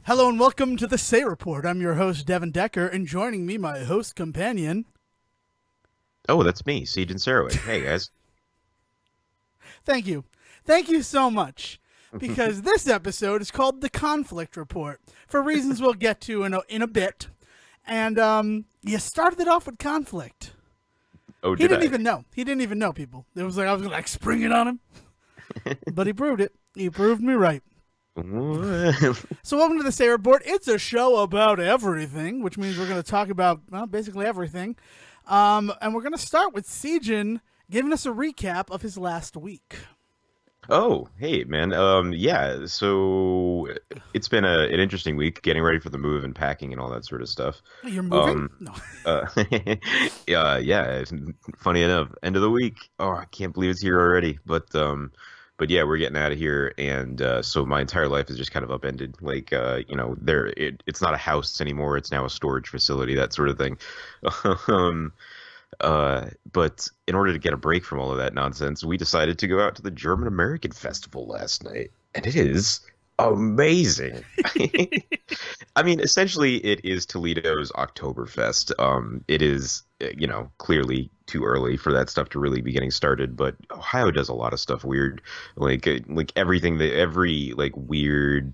Hello and welcome to the Say Report. I'm your host, Devon Decker, and joining me, my host companion. Oh, that's me, Sejohn. Hey, guys. Thank you. Thank you so much. Because this episode is called The Conflict Report, for reasons we'll get to in a bit. And you started it off with conflict. Oh, He did didn't I? even know. He didn't even know, people. It was like I was going to spring it on him. But he proved it. He proved me right. So welcome to the Say Report. It's a show about everything, which means we're going to talk about, well, basically everything. And we're going to start with Sejohn giving us a recap of his last week. Oh, hey, man. Yeah. So it's been an interesting week, getting ready for the move and packing and all that sort of stuff. You're moving? Um, No. yeah. Funny enough, end of the week. Oh, I can't believe it's here already. But yeah, we're getting out of here, and so my entire life is just kind of upended. Like, it's not a house anymore. It's now a storage facility, that sort of thing. Um, but in order to get a break from all of that nonsense, we decided to go out to the German American Festival last night, and it is amazing. I mean, essentially, it is Toledo's Oktoberfest. It is, clearly too early for that stuff to really be getting started, but Ohio does a lot of stuff weird, like everything that every like weird.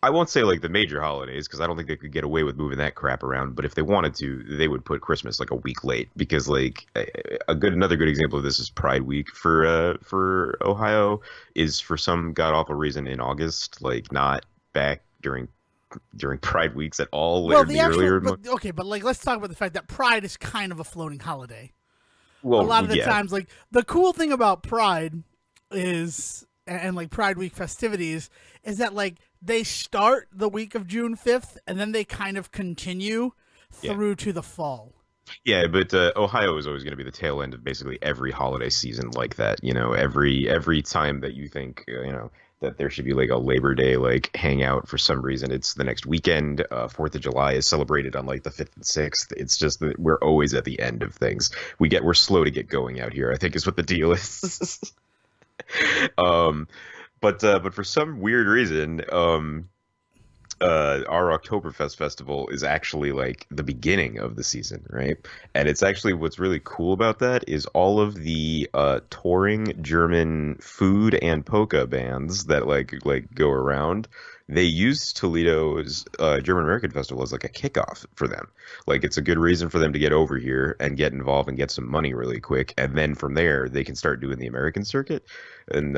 I won't say like the major holidays because I don't think they could get away with moving that crap around. But if they wanted to, they would put Christmas like a week late because like another good example of this is Pride Week for Ohio is for some god awful reason in August, like not back during Pride weeks at all Well, in the the actual, earlier but month. okay, but like let's talk about the fact that Pride is kind of a floating holiday. A Well, lot of the yeah, times, like the cool thing about Pride is, and like Pride Week festivities, is that like they start the week of June 5th and then they kind of continue yeah. through to the fall. Yeah, but Ohio is always going to be the tail end of basically every holiday season like that. You know, every time that you think that there should be like a Labor Day like hangout for some reason, it's the next weekend. Fourth of July is celebrated on like the fifth and sixth. It's just that we're always at the end of things. We're slow to get going out here, I think is what the deal is. um, but for some weird reason, our Oktoberfest festival is actually like the beginning of the season, right? And it's actually what's really cool about that is all of the touring German food and polka bands that like go around. They use Toledo's German American Festival as like a kickoff for them. Like it's a good reason for them to get over here and get involved and get some money really quick, and then from there they can start doing the American circuit. And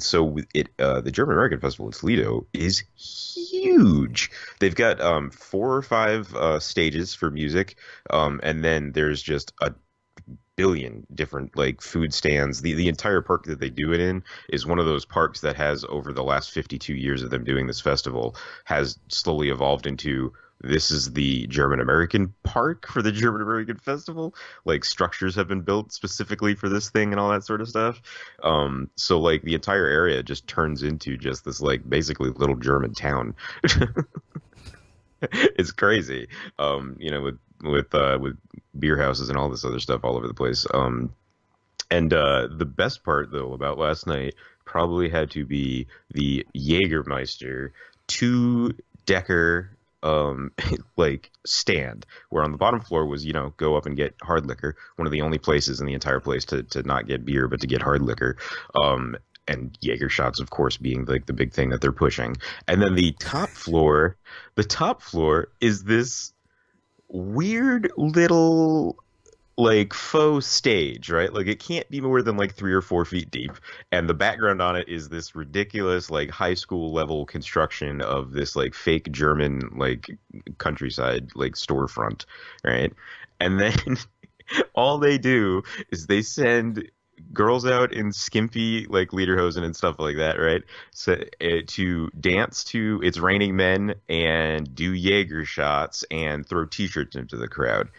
so the German American Festival in Toledo is huge. They've got four or five stages for music, and then there's just a billion different like food stands. The entire park that they do it in is one of those parks that has over the last 52 years of them doing this festival has slowly evolved into this is the German American park for the German American Festival. Like structures have been built specifically for this thing and all that sort of stuff. So like the entire area just turns into just this like basically little German town. It's crazy. With beer houses and all this other stuff all over the place. And the best part though about last night probably had to be the Jägermeister two-decker like stand where on the bottom floor was go up and get hard liquor, one of the only places in the entire place to not get beer but to get hard liquor. And Jaeger shots, of course, being like the big thing that they're pushing. And then the top floor is this weird little like faux stage, right? Like it can't be more than like 3 or 4 feet deep. And the background on it is this ridiculous like high school level construction of this like fake German like countryside like storefront, right? And then all they do is they send girls out in skimpy like lederhosen and stuff like that, right? So to dance to "It's Raining Men" and do Jaeger shots and throw T-shirts into the crowd.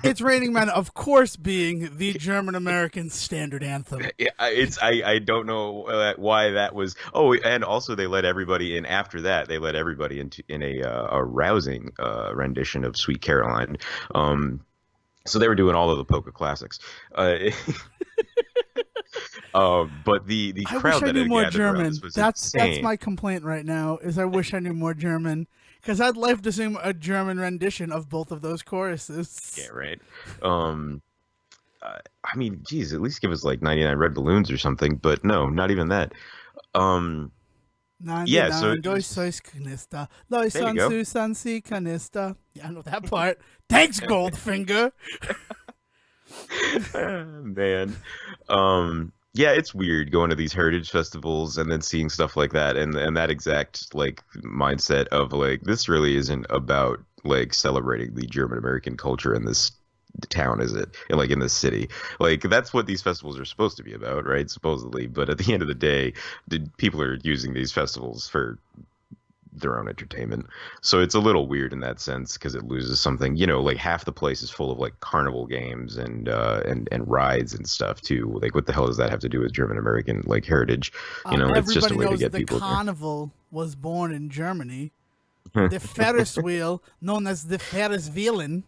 It's Raining Men, of course, being the German American standard anthem. I don't know why that was. Oh, and also they let everybody in after that. They let everybody into in a rousing rendition of "Sweet Caroline." So they were doing all of the polka classics. Uh, But the I wish crowd I that knew had more gathered around this German. was That's insane. my complaint right now. Is I wish I knew more German because I'd like to sing a German rendition of both of those Yeah, choruses. right. Um, I mean, geez, at least give us like 99 red balloons or something. But no, not even that. Um, yeah. So 99 it was durch just Seuss Kanister. Lois there you on go. Susan Sie Kanister. Yeah, I know that part. Thanks, Goldfinger. Man. Yeah, it's weird going to these heritage festivals and then seeing stuff like that and that exact like mindset of like this really isn't about like celebrating the German American culture in this town, is it? And like in this city. Like that's what these festivals are supposed to be about, right? Supposedly. But at the end of the day, people are using these festivals for their own entertainment. So it's a little weird in that sense because it loses something. You know, like half the place is full of like carnival games and rides and stuff too. Like what the hell does that have to do with German American like heritage? You know, it's just a Everybody way to knows get the people there. carnival was born in Germany. The Ferris wheel, known as the Ferris Wheelen.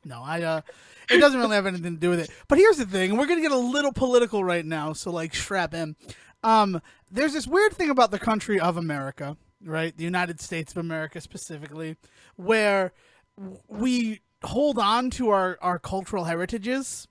No, it doesn't really have anything to do with it. But here's the thing, and we're gonna get a little political right now, so like strap in. There's this weird thing about the country of America, right? The United States of America specifically, where we hold on to our cultural heritages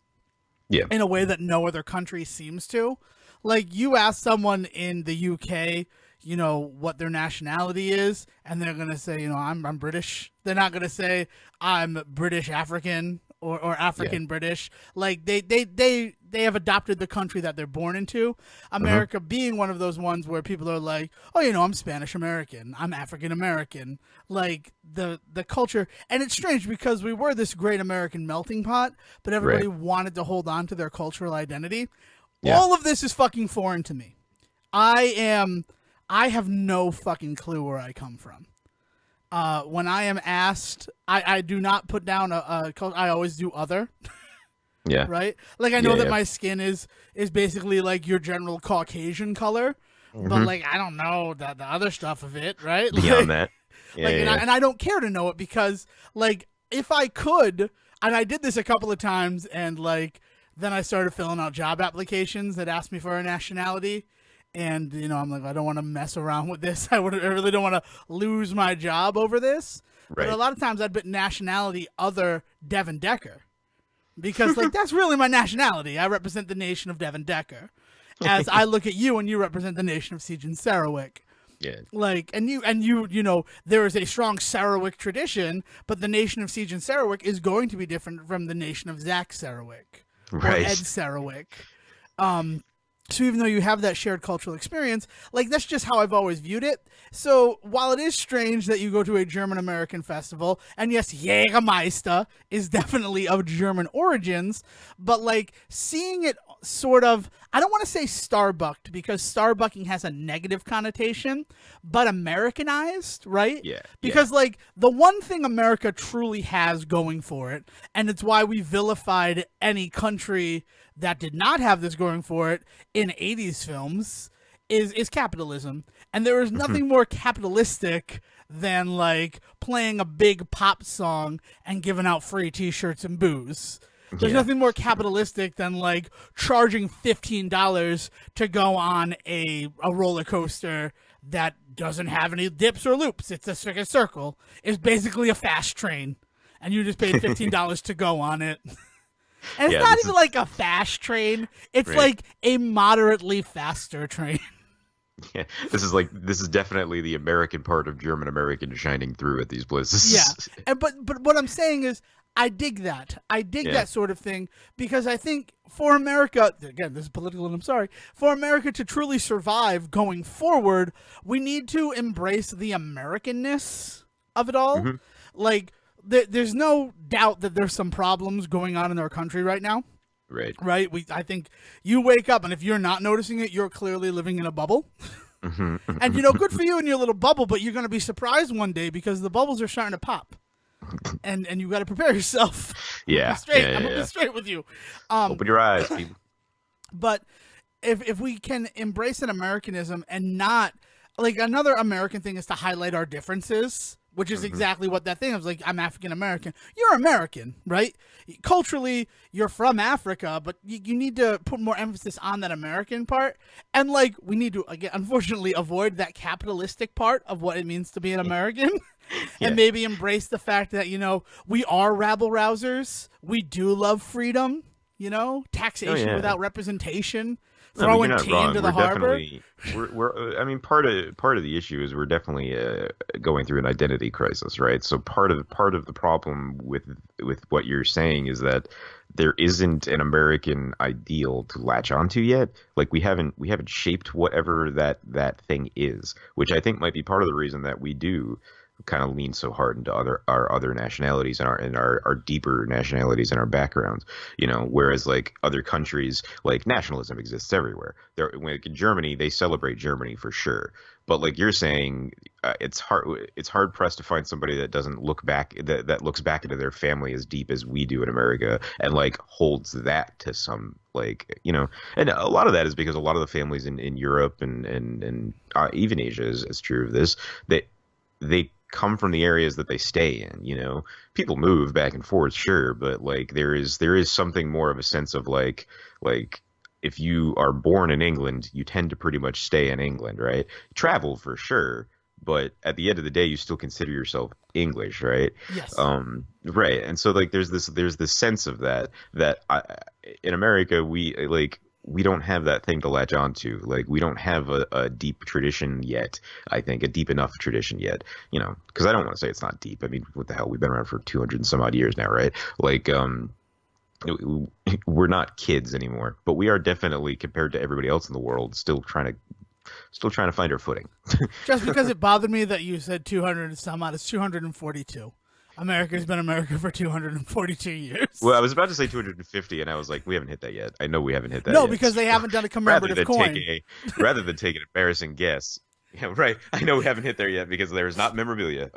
Yeah. in a way that no other country seems to. Like you ask someone in the UK, you know, what their nationality is, and they're gonna say, you know, I'm British. They're not gonna say I'm British African or Yeah. African British. Like they have adopted the country that they're born into. Hmm. America being one of those ones where people are like, oh, you know, I'm Spanish American, I'm African American. Like the culture, and it's strange because we were this great American melting pot, but Right. everybody wanted to hold on to their cultural identity. Yeah. All of this is fucking foreign to me. I am I have no fucking clue where I come from. When I am asked, I do not put down I always do other, Yeah. right? Like I Yeah. know that Yeah. my skin is basically like your general Caucasian color, but Hmm. like I don't know the other stuff of it, right? Beyond that. Yeah. Like Yeah. Yeah. and I don't care to know it because like if I could, and I did this a couple of times, and like then I started filling out job applications that asked me for a nationality, and you know I'm like I don't want to mess around with this. I really don't want to lose my job over this. But a Right. lot of times I'd put nationality other Devon Decker because like that's really my nationality. I represent the nation of Devon Decker. As I look at you and you represent the nation of Sejohn Sarawik. Yeah. Like you know there is a strong Sarawak tradition, but the nation of Sejohn Sarawik is going to be different from the nation of Zac Sarawik or Ed Right. Sarawik. So even though you have that shared cultural experience, like that's just how I've always viewed it. So while it is strange that you go to a German American festival, and yes, Jägermeister is definitely of German origins, but like seeing it sort of, I don't want to say starbucked because starbucking has a negative connotation, but Americanized, right? Yeah. Yeah. Because like the one thing America truly has going for it, and it's why we vilified any country that did not have this going for it in 80s films is capitalism. And there is nothing more capitalistic than like playing a big pop song and giving out free t-shirts and booze. There's Yeah. nothing more capitalistic than like charging $15 to go on a roller coaster that doesn't have any dips or loops. It's a circle. It's basically a fast train. And you just paid $15 to go on it. And it's Yeah. not This even is like a fast train. It's right. like a moderately faster train. Yeah, this is definitely the American part of German American shining through at these Yeah. places. And but what I'm saying is I dig that. I dig Yeah. that sort of thing because I think for America, again, this is political and I'm sorry, for America to truly survive going forward, we need to embrace the Americanness of it all. Hmm. Like there's no doubt that there's some problems going on in our country right now. Right. Right? I think you wake up and if you're not noticing it, you're clearly living in a bubble. Hmm. And you know, good for you in your little bubble, but you're going to be surprised one day because the bubbles are starting to pop. And you got to prepare yourself. Yeah. Straight. Yeah. I'm Yeah. gonna be Yeah. straight with you. Open your eyes, people. But if we can embrace an Americanism and not like another American thing is to highlight our differences which is exactly what that thing is. Like, I'm African American. You're American, right? Culturally, you're from Africa, but you need to put more emphasis on that American part. And, like, we need to, again, unfortunately, avoid that capitalistic part of what it means to be an American. And maybe embrace the fact that, you know, we are rabble-rousers. We do love freedom, you know, taxation without representation, throwing tea into the harbor. I mean, part of the issue is we're definitely going through an identity crisis, right? So part of the problem with what you're saying is that there isn't an American ideal to latch onto yet. Like we haven't shaped whatever that thing is, which I think might be part of the reason that we do kind of lean so hard into our other nationalities and our deeper nationalities and our backgrounds, you know, whereas like other countries, like nationalism exists everywhere. Like in Germany, they celebrate Germany for sure, but like you're saying, it's hard pressed to find somebody that doesn't look back that looks back into their family as deep as we do in America and like holds that to some, like, you know, and a lot of that is because a lot of the families in Europe and even Asia is true of this, they come from the areas that they stay in, you know. People move back and forth, sure, but like there is something more of a sense of like if you are born in England, you tend to pretty much stay in England, right? Travel for sure, but at the end of the day, you still consider yourself English, right? Yes. Right. And so like there's this sense of that in America we don't have that thing to latch onto. Like we don't have a deep tradition yet. I think a deep enough tradition yet, you know, because I don't want to say it's not deep. I mean, what the hell? We've been around for 200 and some odd years now, right? Like, we're not kids anymore, but we are definitely, compared to everybody else in the world, still trying to find our footing. Just because it bothered me that you said 200 and some odd, it's 242. America's been America for 242 years. Well, I was about to say 250, and I was like, we haven't hit that yet. I know we haven't hit that yet. No, because they haven't done a commemorative coin. Rather than take an embarrassing guess. Yeah, right. I know we haven't hit there yet because there's not memorabilia.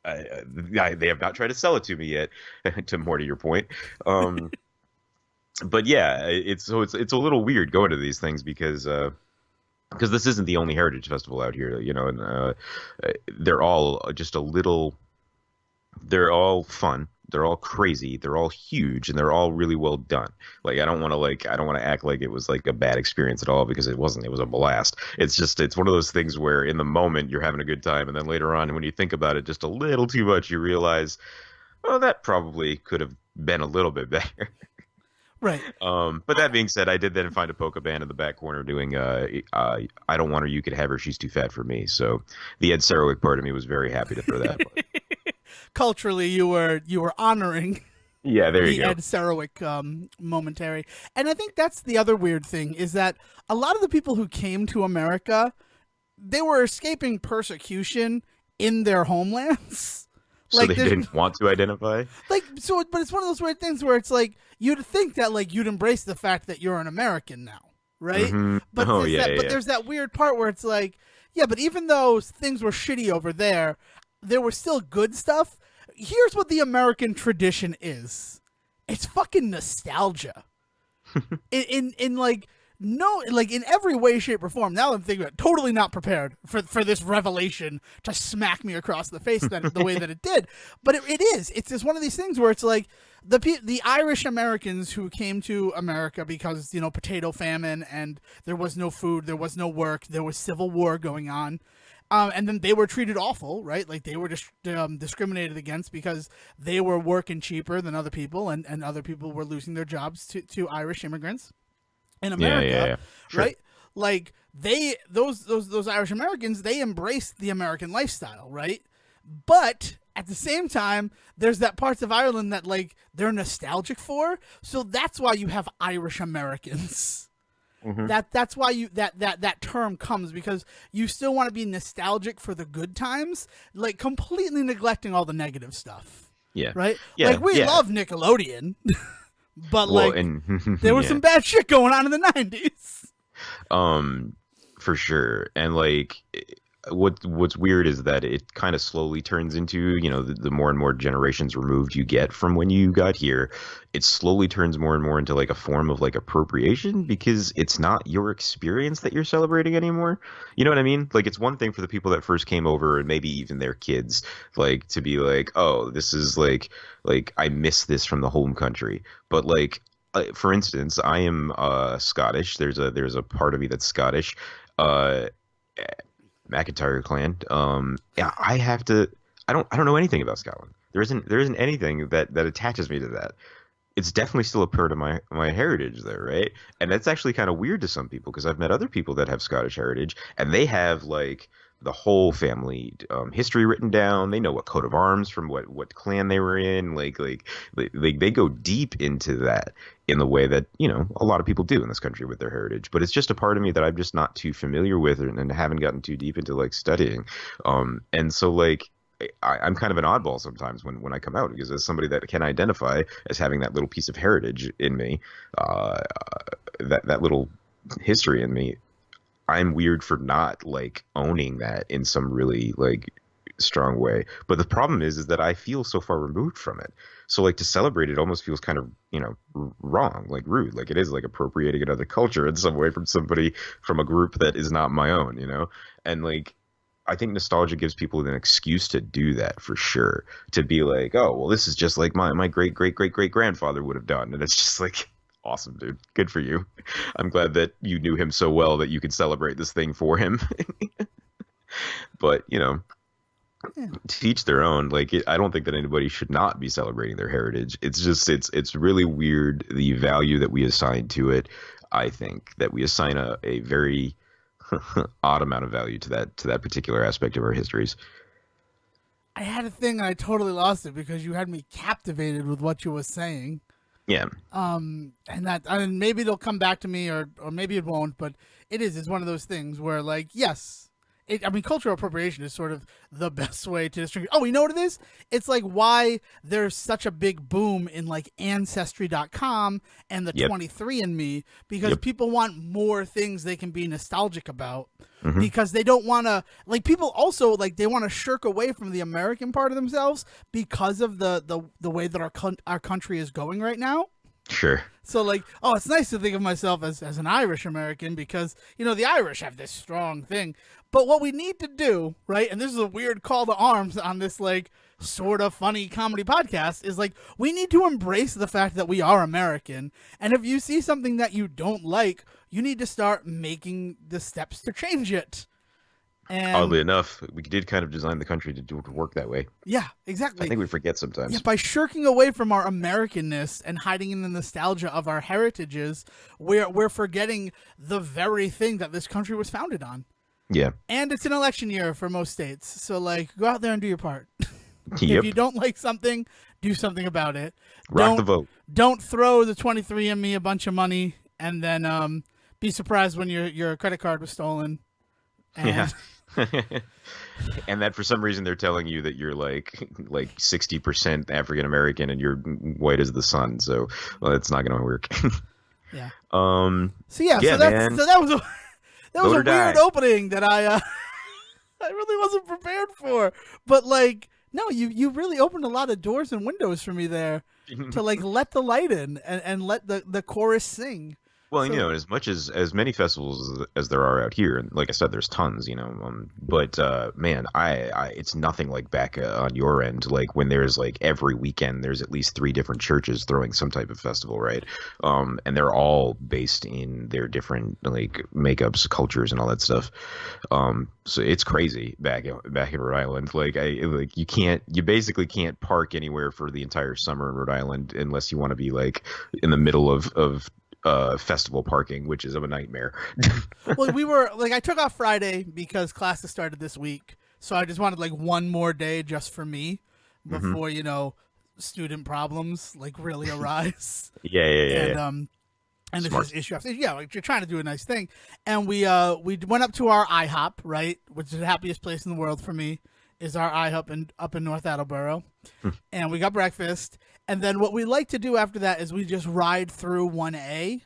They have not tried to sell it to me yet, to your point. But yeah, it's a little weird going to these things because this isn't the only heritage festival out here, you know, and they're all just a little. They're all fun. They're all crazy. They're all huge, and they're all really well done. Like I don't want to act like it was like a bad experience at all, because it wasn't. It was a blast. It's one of those things where in the moment you're having a good time, and then later on when you think about it just a little too much, you realize, oh, that probably could have been a little bit better. Right. But that being said, I did then find a polka band in the back corner doing I Don't Want Her, You Could Have Her, She's Too Fat for Me. So the Ed Sarowik part of me was very happy to throw that. Culturally, you were honoring there you go. Ed Sarowik momentary. And I think that's the other weird thing, is that a lot of the people who came to America, they were escaping persecution in their homelands. So like, they didn't want to identify? Like, so, but it's one of those weird things where it's like, you'd think that like you'd embrace the fact that you're an American now, right? Mm-hmm. But but there's that weird part where it's like, yeah, but even though things were shitty over there was still good stuff. Here's what the American tradition is. It's fucking nostalgia. in like no, like in every way, shape, or form. Now I'm thinking about it, totally not prepared for this revelation to smack me across the face the way that it did. But it is. It's just one of these things where it's like the Irish Americans who came to America because, you know, potato famine and there was no food, there was no work, there was civil war going on. And then they were treated awful, right? Like they were discriminated against because they were working cheaper than other people, and other people were losing their jobs to Irish immigrants in America, Sure. right? Like those Irish Americans, they embraced the American lifestyle, right? But at the same time, there's that parts of Ireland that like they're nostalgic for, so that's why you have Irish Americans. Mm-hmm. That's why that term comes, because you still want to be nostalgic for the good times, like completely neglecting all the negative stuff. Yeah. Right? Yeah. Like we love Nickelodeon, but there was some bad shit going on in the 90s. For sure. And like what's weird is that it kind of slowly turns into, the more and more generations removed you get from when you got here, it slowly turns more and more into like a form of like appropriation because it's not your experience that you're celebrating anymore. You know what I mean? Like it's one thing for the people that first came over and maybe even their kids, like to be like, oh, this is like I miss this from the home country. But like for instance, I am Scottish. There's a part of me that's Scottish. Uh, McIntyre clan. Yeah, I have to. I don't know anything about Scotland. There isn't anything that attaches me to that. It's definitely still a part of my heritage there, right? And that's actually kind of weird to some people because I've met other people that have Scottish heritage and they have like the whole family history written down. They know what coat of arms from what clan they were in. They go deep into that in the way that a lot of people do in this country with their heritage. But it's just a part of me that I'm just not too familiar with and haven't gotten too deep into like studying. And so like. I'm kind of an oddball sometimes when I come out because as somebody that can identify as having that little piece of heritage in me, that little history in me, I'm weird for not like owning that in some really like strong way. But the problem is that I feel so far removed from it. So like to celebrate it almost feels kind of, wrong, like rude, like it is like appropriating another culture in some way from somebody from a group that is not my own, and like. I think nostalgia gives people an excuse to do that for sure. To be like, oh, well, this is just like my great great great great grandfather would have done, and it's just like, awesome, dude, good for you. I'm glad that you knew him so well that you could celebrate this thing for him. But to each their own. Like, I don't think that anybody should not be celebrating their heritage. It's just it's really weird the value that we assign to it. I think that we assign a very odd amount of value to that particular aspect of our histories. I had a thing and I totally lost it because you had me captivated with what you were saying. Yeah. And maybe it'll come back to me or maybe it won't, but it's one of those things where like, yes, cultural appropriation is sort of the best way to distribute. Oh, you know what it is? It's like why there's such a big boom in like Ancestry.com and the 23andMe because people want more things they can be nostalgic about because they don't want to, like people also like they want to shirk away from the American part of themselves because of the way that our country is going right now. Sure. So like, oh, it's nice to think of myself as an Irish American because, the Irish have this strong thing. But what we need to do, right, and this is a weird call to arms on this like sort of funny comedy podcast, is like we need to embrace the fact that we are American. And if you see something that you don't like, you need to start making the steps to change it. And oddly enough, we did kind of design the country to work that way. Yeah, exactly. I think we forget sometimes. Yeah, by shirking away from our Americanness and hiding in the nostalgia of our heritages, we're forgetting the very thing that this country was founded on. Yeah. And it's an election year for most states. So, like, go out there and do your part. Yep. If you don't like something, do something about it. Rock the vote. Don't throw the 23andMe a bunch of money and then be surprised when your credit card was stolen. And yeah. And that for some reason they're telling you that you're like 60% African American and you're white as the sun. So, well, it's not going to work. Yeah. So that was a weird die. opening that I really wasn't prepared for. But like, no, you really opened a lot of doors and windows for me there to like let the light in and let the chorus sing. Well, so, as much as many festivals as there are out here, and like I said, there's tons, but man, it's nothing like back on your end, like when there's like every weekend, there's at least 3 different churches throwing some type of festival, right? And they're all based in their different like makeups, cultures, and all that stuff. So it's crazy back in Rhode Island. You basically can't park anywhere for the entire summer in Rhode Island unless you want to be like in the middle of festival parking, which is a nightmare. Well, we were like, I took off Friday because classes started this week, so I just wanted like one more day just for me before student problems like really arise. Yeah. And it's this issue after, like you're trying to do a nice thing, and we went up to our IHOP, right, which is the happiest place in the world for me, is our IHOP up in North Attleboro, and we got breakfast. And then what we like to do after that is we just ride through 1A,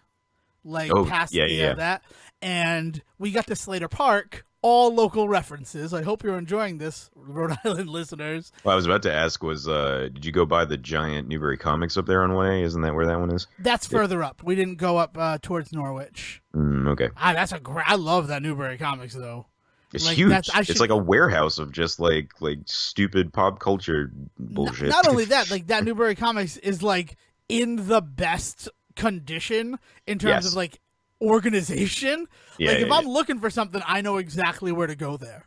past that. And we got to Slater Park, all local references. I hope you're enjoying this, Rhode Island listeners. Well, I was about to ask did you go buy the giant Newbury Comics up there on Way? Isn't that where that one is? That's further up. We didn't go up towards Norwich. Okay. I love that Newbury Comics though. It's huge. It's like a warehouse of just like stupid pop culture bullshit. Not only that, like that Newbury Comics is like in the best condition in terms of like organization. If I'm looking for something, I know exactly where to go there.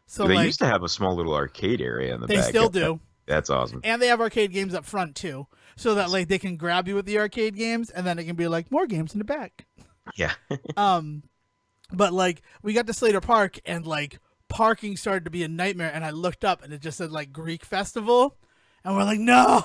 So they used to have a small little arcade area in the back. They still do. That's awesome. And they have arcade games up front too, so that like they can grab you with the arcade games, and then it can be like more games in the back. Yeah. But like we got to Slater Park, and like parking started to be a nightmare, and I looked up and it just said like Greek Festival, and we're like, no,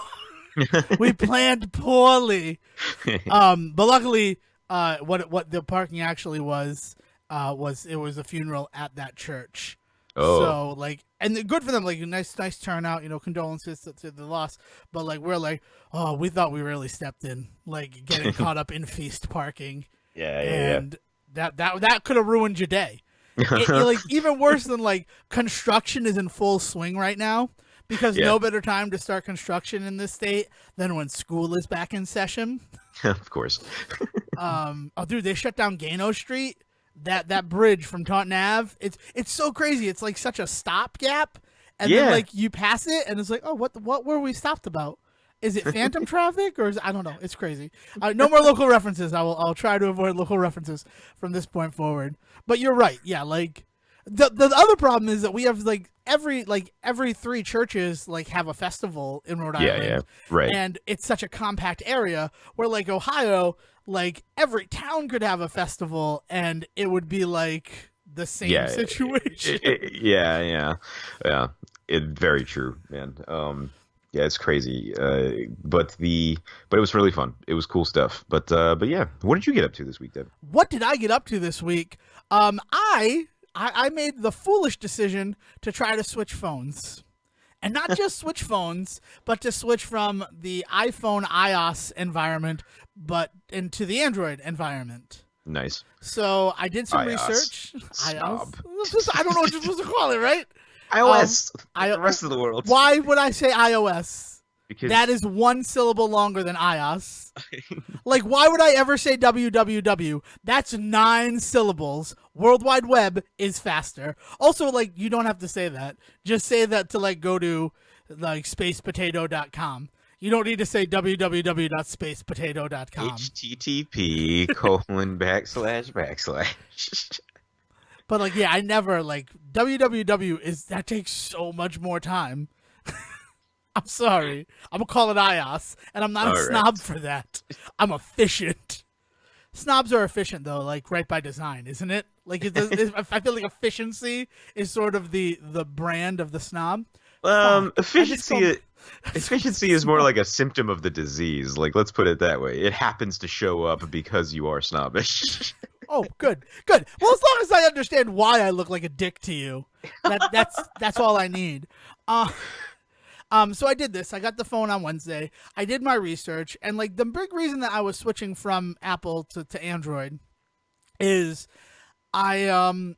we planned poorly. But luckily, what the parking actually was it was a funeral at that church. Oh. So like, and good for them, like nice turnout, condolences to the loss. But like, we're like, oh, we thought we really stepped in, like getting caught up in feast parking. And that could have ruined your day. Like even worse than like construction is in full swing right now, because no better time to start construction in this state than when school is back in session. Of course. Oh, dude, they shut down Gano Street. That bridge from Taunton Ave, it's so crazy. It's like such a stopgap, and then like you pass it, and it's like, oh, what were we stopped about? Is it phantom traffic, or I don't know? It's crazy. No more local references. I'll try to avoid local references from this point forward. But you're right. Yeah, like the other problem is that we have like every 3 churches like have a festival in Rhode Island. Yeah, right. And it's such a compact area where like Ohio, like every town could have a festival, and it would be like the same situation. Yeah. Very true, man. Yeah, it's crazy. But it was really fun. It was cool stuff. But yeah, what did you get up to this week, Deb? What did I get up to this week? I made the foolish decision to try to switch phones. And not just switch phones, but to switch from the iPhone iOS environment, but into the Android environment. Nice. So I did some research. Snob. I don't know what you're supposed to call it, right? iOS. The rest of the world. Why would I say iOS? Because that is 1 syllable longer than iOS. Like, why would I ever say www? That's 9 syllables. World Wide Web is faster. Also, like, you don't have to say that. Just say that to, like, go to, like, spacepotato.com. You don't need to say www.spacepotato.com. http:// But, like, yeah, I never, like, www that takes so much more time. I'm sorry. I'm going to call it iOS, and I'm not a snob for that. I'm efficient. Snobs are efficient, though, like, right by design, isn't it? Like, I feel like efficiency is sort of the brand of the snob. Efficiency is more like a symptom of the disease. Like, let's put it that way. It happens to show up because you are snobbish. Oh, good. Well, as long as I understand why I look like a dick to you, that's all I need. So I did this. I got the phone on Wednesday. I did my research, and like the big reason that I was switching from Apple to Android is I'm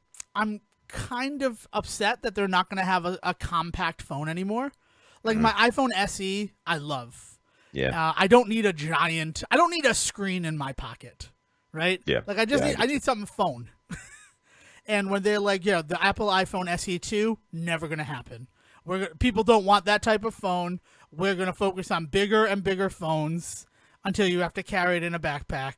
kind of upset that they're not going to have a compact phone anymore. Like my iPhone SE, I love. Yeah. I don't need I don't need a screen in my pocket, right? Yeah. Like I need something phone. And when they're like, yeah, the Apple iPhone SE2, never going to happen. People don't want that type of phone. We're going to focus on bigger and bigger phones until you have to carry it in a backpack.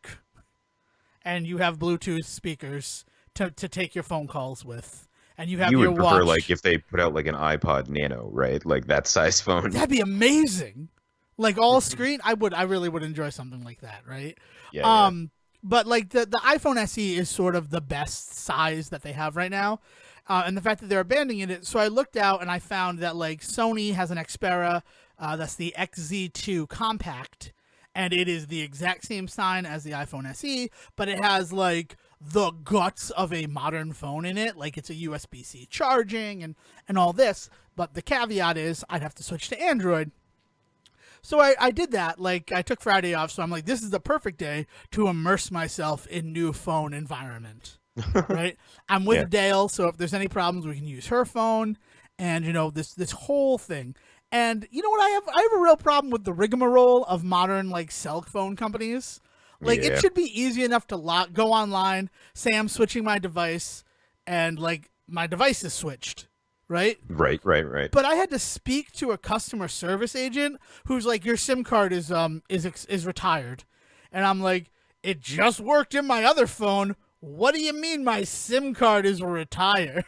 And you have Bluetooth speakers to take your phone calls with. And you have your watch. You would prefer, like, if they put out, like, an iPod Nano, right? Like, that size phone. That'd be amazing. Like, all screen. I really would enjoy something like that, right? Yeah. But, like, the iPhone SE is sort of the best size that they have right now. And the fact that they're abandoning it. So I looked out and I found that, like, Sony has an Xperia, that's the XZ2 Compact, and it is the exact same sign as the iPhone SE, but it has, like, the guts of a modern phone in it. Like, it's a USB-C charging and all this. But the caveat is I'd have to switch to Android. So I did that. Like, I took Friday off, so I'm like, this is the perfect day to immerse myself in new phone environment. right? I'm with Yeah. Dale, so if there's any problems, we can use her phone, and this whole thing. And you know what I have? I have a real problem with the rigmarole of modern like cell phone companies. Like it Yeah. should be easy enough to go online, say I'm switching my device, and like my device is switched, right? Right, right, right. But I had to speak to a customer service agent who's like, "Your SIM card is retired," and I'm like, "It just worked in my other phone. What do you mean my SIM card is retired?"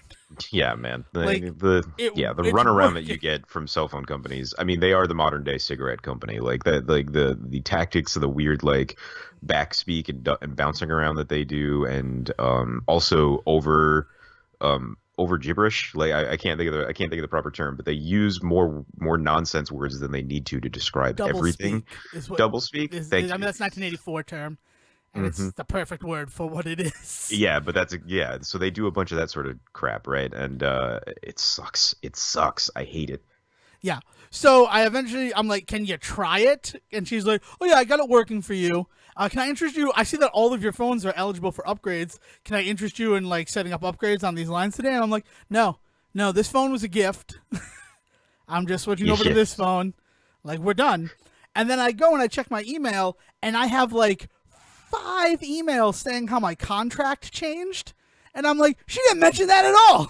Yeah, man. Like The it's runaround that you working. get from cell phone companies. I mean, they are the modern day cigarette company. Like that, like the tactics of the weird like backspeak and bouncing around that they do, and also over gibberish. Like I can't think of the proper term, but they use more nonsense words than they need to describe Double everything. speak is what Double speak. I Thank mean, you. that's 1984 term, and Hmm. it's the perfect word for what it is. Yeah, but yeah. So they do a bunch of that sort of crap, right? And it sucks. It sucks. I hate it. Yeah. So I'm like, "Can you try it?" And she's like, "Oh yeah, I got it working for you. Can I interest you? I see that all of your phones are eligible for upgrades. Can I interest you in like setting up upgrades on these lines today?" And I'm like, "No, no, this phone was a gift. I'm just switching over to this Yes. phone. Like we're done." And then I go and I check my email, and I have like 5 emails saying how my contract changed, and I'm like, "She didn't mention that at all."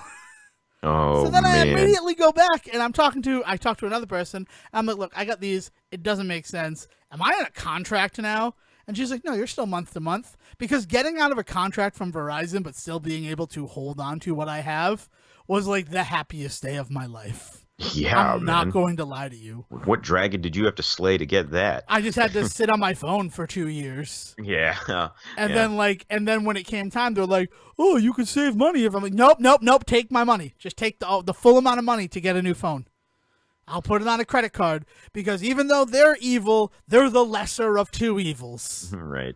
So Oh then I man. immediately go back and I talk to another person. I'm like, "Look, I got these. It doesn't make sense. Am I in a contract now?" And she's like, "No, you're still month to month." Because getting out of a contract from Verizon but still being able to hold on to what I have was like the happiest day of my life. Yeah, I'm not man. going to lie to you. What dragon did you have to slay to get that? I just had to sit on my phone for 2 years. Yeah. And Yeah. then when it came time, they're like, "Oh, you could save money if I'm like, nope, nope, nope. Take my money. Just take the full amount of money to get a new phone. I'll put it on a credit card because even though they're evil, they're the lesser of two evils." Right.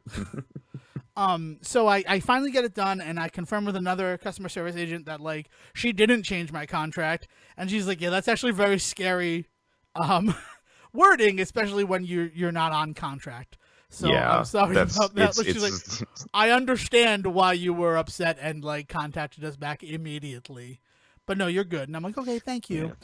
So I finally get it done, and I confirm with another customer service agent that like she didn't change my contract, and she's like, "Yeah, that's actually very scary, um, wording, especially when you're not on contract." So I'm Yeah. sorry That's about that. Like, she's like, it's "I understand why you were upset and like contacted us back immediately, but no, you're good." And I'm like, "Okay, thank you."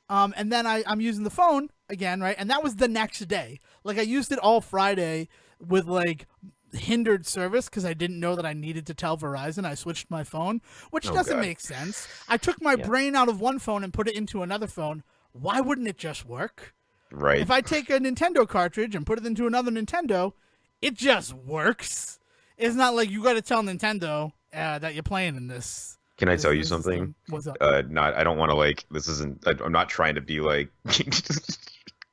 yeah. And then I'm using the phone again, right? And that was the next day. Like I used it all Friday with like hindered service because I didn't know that I needed to tell Verizon I switched my phone, which Oh doesn't God. make sense. I took my Yeah. brain out of one phone and put it into another phone. Why wouldn't it just work? Right. If I take a Nintendo cartridge and put it into another Nintendo, it just works. It's not like you got to tell Nintendo that you're playing in this. Can I tell you This something? system. What's up? Not. I don't want to like. This isn't. I'm not trying to be like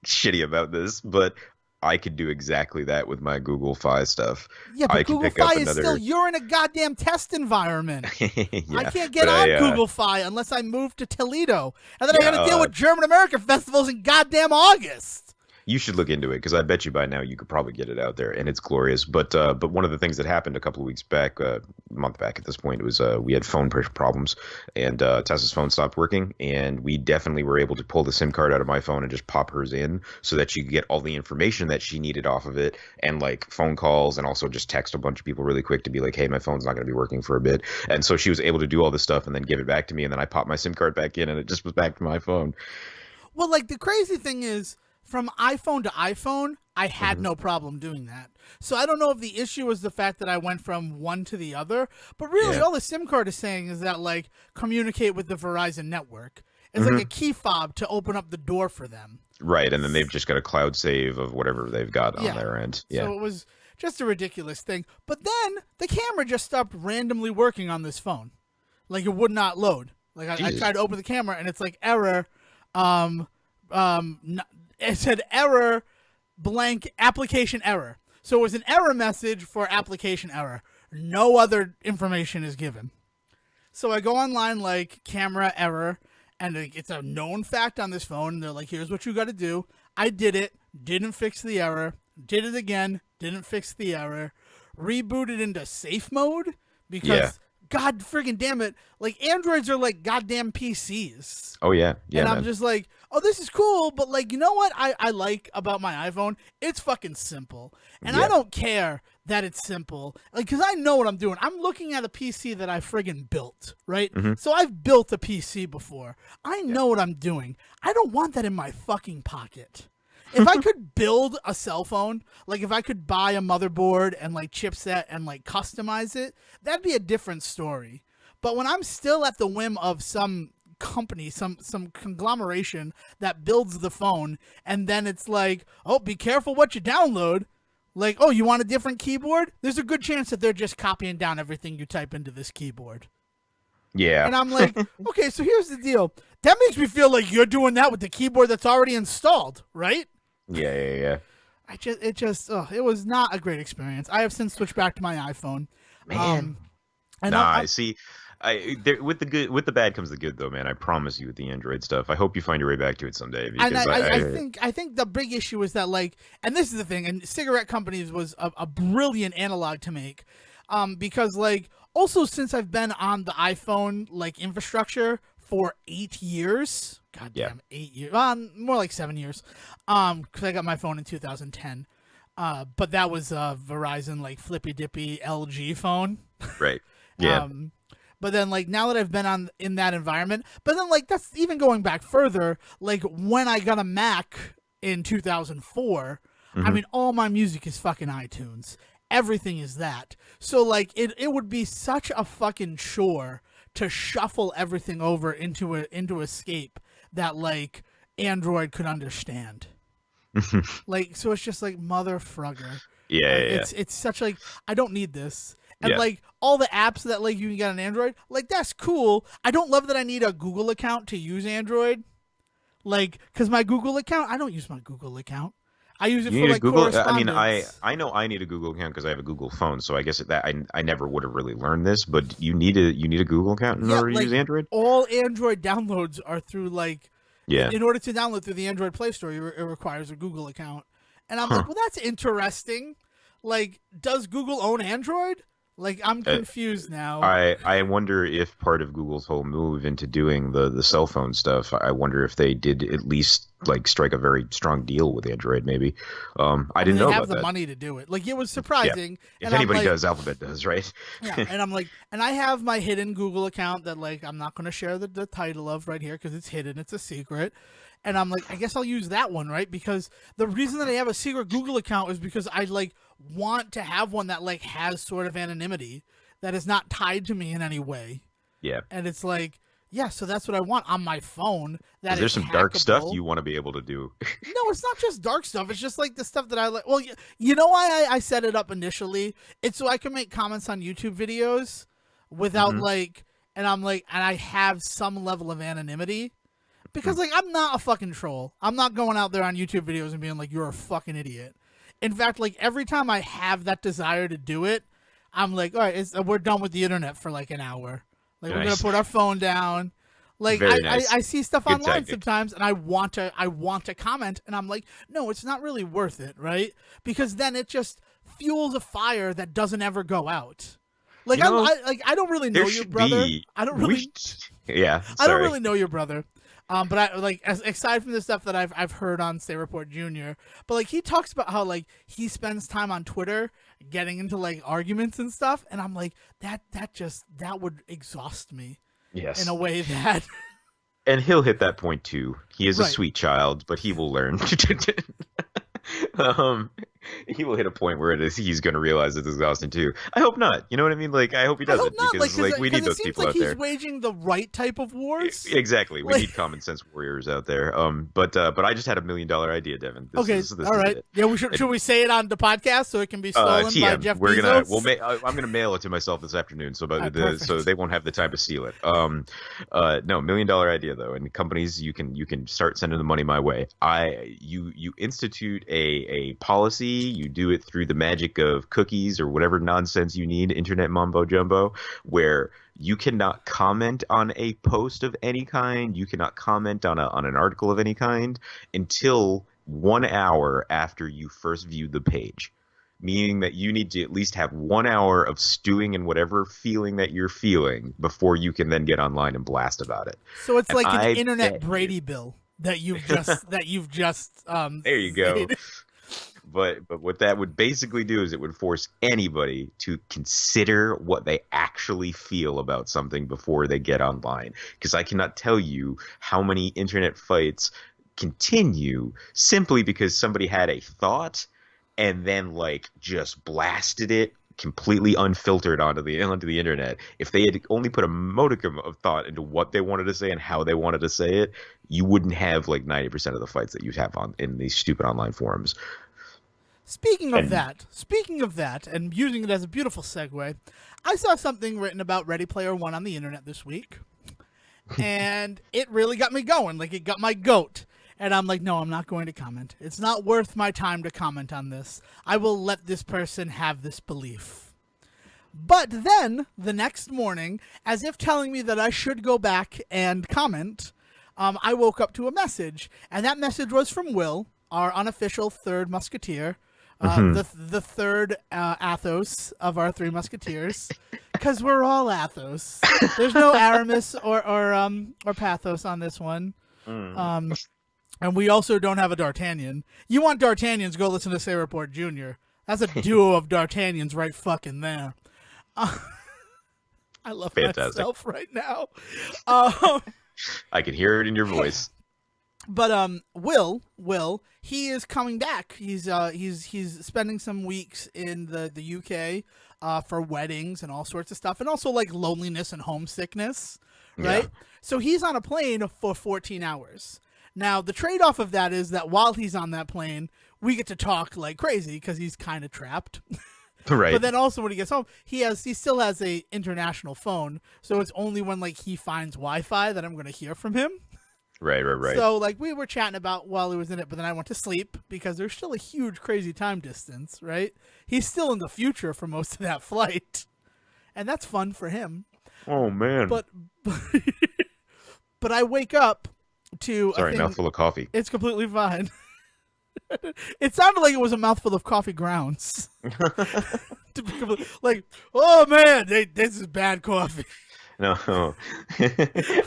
shitty about this, but I could do exactly that with my Google Fi stuff. Yeah, I but can Google pick up Fi is still, another. you're in a goddamn test environment. I Yeah, can't get but on I. Google Fi unless I move to Toledo. And then I Yeah. got to deal with German American festivals in goddamn August. You should look into it because I bet you by now you could probably get it out there and it's glorious. But one of the things that happened a couple of weeks back, a month back at this point, was we had phone problems and Tessa's phone stopped working, and we definitely were able to pull the SIM card out of my phone and just pop hers in so that she could get all the information that she needed off of it, and like phone calls, and also just text a bunch of people really quick to be like, "Hey, my phone's not going to be working for a bit," and so she was able to do all this stuff and then give it back to me, and then I popped my SIM card back in and it just was back to my phone. Well, like the crazy thing is, from iPhone to iPhone, I had Hmm. no problem doing that. So I don't know if the issue was the fact that I went from one to the other, but really Yeah. all the SIM card is saying is that like communicate with the Verizon network. It's like a Hmm. key fob to open up the door for them. Right, and then they've just got a cloud save of whatever they've got on Yeah. their end. So Yeah. it was just a ridiculous thing. But then the camera just stopped randomly working on this phone. Like it would not load. Like I Jesus. tried to open the camera and it's like error. It said error blank application error. So it was an error message for application error. No other information is given. So I go online like camera error, and it's a known fact on this phone. And they're like, "Here's what you got to do." I did it, didn't fix the error. Did it again, didn't fix the error. Rebooted into safe mode because Yeah. God friggin' damn it, like androids are like goddamn PCs. Oh yeah, And yeah, I'm man. just like, oh, this is cool, but like, you know what I like about my iPhone? It's fucking simple. And I Yeah. don't care that it's simple. Like, because I know what I'm doing. I'm looking at a PC that I friggin' built, right? Hmm. So I've built a PC before. I Yeah. know what I'm doing. I don't want that in my fucking pocket. If I could build a cell phone, like if I could buy a motherboard and like chipset and like customize it, that'd be a different story. But when I'm still at the whim of some company, some conglomeration that builds the phone, and then it's like, oh, be careful what you download. Like, oh, you want a different keyboard? There's a good chance that they're just copying down everything you type into this keyboard. Yeah. And I'm like, okay, so here's the deal. That makes me feel like you're doing that with the keyboard that's already installed, right? Yeah, yeah, yeah. It was not a great experience. I have since switched back to my iPhone. Man. And Nah, I see. With the good, with the bad comes the good, though, man. I promise you, with the Android stuff. I hope you find your way back to it someday. and Because I think the big issue is that like, and this is the thing, and cigarette companies was a brilliant analog to make, because like also since I've been on the iPhone like infrastructure for 8 years, yeah, goddamn 8 years, more like 7 years, because I got my phone in 2010, but that was a Verizon like flippy dippy LG phone. right, yeah, But then, like, now that I've been in that environment, but then, like, that's even going back further. Like, when I got a Mac in 2004, I mean, all my music is fucking iTunes. Everything is that. So, like, it would be such a fucking chore to shuffle everything over into Escape that, like, Android could understand. Like, so it's just like, mother frugger. yeah, yeah, It's such like, I don't need this. And yeah. like all the apps that like you can get on Android, like that's cool. I don't love that I need a Google account to use Android. Like, because my Google account, I don't use my Google account. I use it You for need a like Google. I mean, correspondence. I know I need a Google account because I have a Google phone. So I guess that I never would have really learned this, but you need a Google account in Yeah, order to like use Android. all Android downloads are through like, Yeah. in order to download through the Android Play Store, it requires a Google account. And I'm Huh. like, well, that's interesting. Like, does Google own Android? Like, I'm Uh, confused now. I wonder if part of Google's whole move into doing the cell phone stuff, I wonder if they did at least like strike a very strong deal with Android, maybe. I I mean, didn't they know have about the that. money to do it. Like, it was Yeah. surprising. If And I'm anybody like, does, Alphabet does, right? yeah. And I'm like, and I have my hidden Google account that, like, I'm not going to share the title of right here because it's hidden. It's a secret. And I'm like, I guess I'll use that one, right? Because the reason that I have a secret Google account is because I, like, want to have one that, like, has sort of anonymity that is not tied to me in any way. Yeah. And it's like, yeah, so that's what I want on my phone. That Is there is some dark stuff hackable. you want to be able to do? No, it's not just dark stuff. It's just like the stuff that I like. Well, you know why I set it up initially? It's so I can make comments on YouTube videos without Hmm. like, and I'm like, and I have some level of anonymity because like I'm not a fucking troll. I'm not going out there on YouTube videos and being like, you're a fucking idiot. In fact, like every time I have that desire to do it, I'm like, all right, we're done with the internet for like an hour. Like we're gonna Nice. put our phone down. Like Very nice. I see stuff Good online tactic. sometimes, and I want to comment, and I'm like, no, it's not really worth it, right? Because then it just fuels a fire that doesn't ever go out. Like You know, I don't really know there your should brother. be. I don't We really yeah, I don't sorry. really know your brother. But I like aside from the stuff that I've heard on Stay Report Junior, but like he talks about how like he spends time on Twitter getting into like arguments and stuff, and I'm like that would exhaust me in Yes. a way that And he'll hit that point too. He is a right. sweet child, but he will learn. um, he will hit a point where he's going to realize it's exhausting too. I hope not. You know what I mean? Like, I hope he I hope doesn't not, like because like we need it those seems people like out he's there. waging the right type of wars. Exactly. We Like, need common sense warriors out there. But I just had $1 million idea, Devin. okay, This all is right, it. yeah, should we say it on the podcast so it can be stolen by TM. Jeff We're Bezos? I'm gonna mail it to myself this afternoon, so All right, so perfect. they won't have the time to steal it. No, $1 million idea though, and companies you can start sending the money my way. You institute a policy. You do it through the magic of cookies or whatever nonsense you need, internet mumbo jumbo, where you cannot comment on a post of any kind. You cannot comment on an article of any kind until 1 hour after you first view the page. meaning that you need to at least have 1 hour of stewing in whatever feeling that you're feeling before you can then get online and blast about it. So it's And like an I internet bet Brady you, bill that you've just there you go. stated. But what that would basically do is it would force anybody to consider what they actually feel about something before they get online. Because I cannot tell you how many internet fights continue simply because somebody had a thought and then like just blasted it completely unfiltered onto the internet. If they had only put a modicum of thought into what they wanted to say and how they wanted to say it, you wouldn't have like 90% of the fights that you have on in these stupid online forums. Speaking of that, and using it as a beautiful segue, I saw something written about Ready Player One on the internet this week, and it really got me going. Like, it got my goat. And I'm like, no, I'm not going to comment. It's not worth my time to comment on this. I will let this person have this belief. But then, the next morning, as if telling me that I should go back and comment, I woke up to a message. And that message was from Will, our unofficial third musketeer. The third Athos of our three musketeers, because we're all Athos. There's no Aramis or Pathos on this one, and we also don't have a D'Artagnan. You want D'Artagnans? Go listen to Say Report Junior. That's a duo of D'Artagnans right fucking there. I love myself right now. I can hear it in your voice. But Will, he is coming back. He's spending some weeks in the UK for weddings and all sorts of stuff, and also like loneliness and homesickness, right? Yeah. So he's on a plane for 14 hours. Now the trade-off of that is that while he's on that plane, we get to talk like crazy because he's kind of trapped. Right. But then also when he gets home, he still has a international phone, so it's only when like he finds Wi-Fi that I'm going to hear from him. Right. So, like, we were chatting about while he was in it, but then I went to sleep because there's still a huge, crazy time distance, right? He's still in the future for most of that flight, and that's fun for him. Oh, man. But I wake up to... Sorry, mouthful of coffee. It's completely fine. It sounded like it was a mouthful of coffee grounds. Like, oh, man, this is bad coffee. No,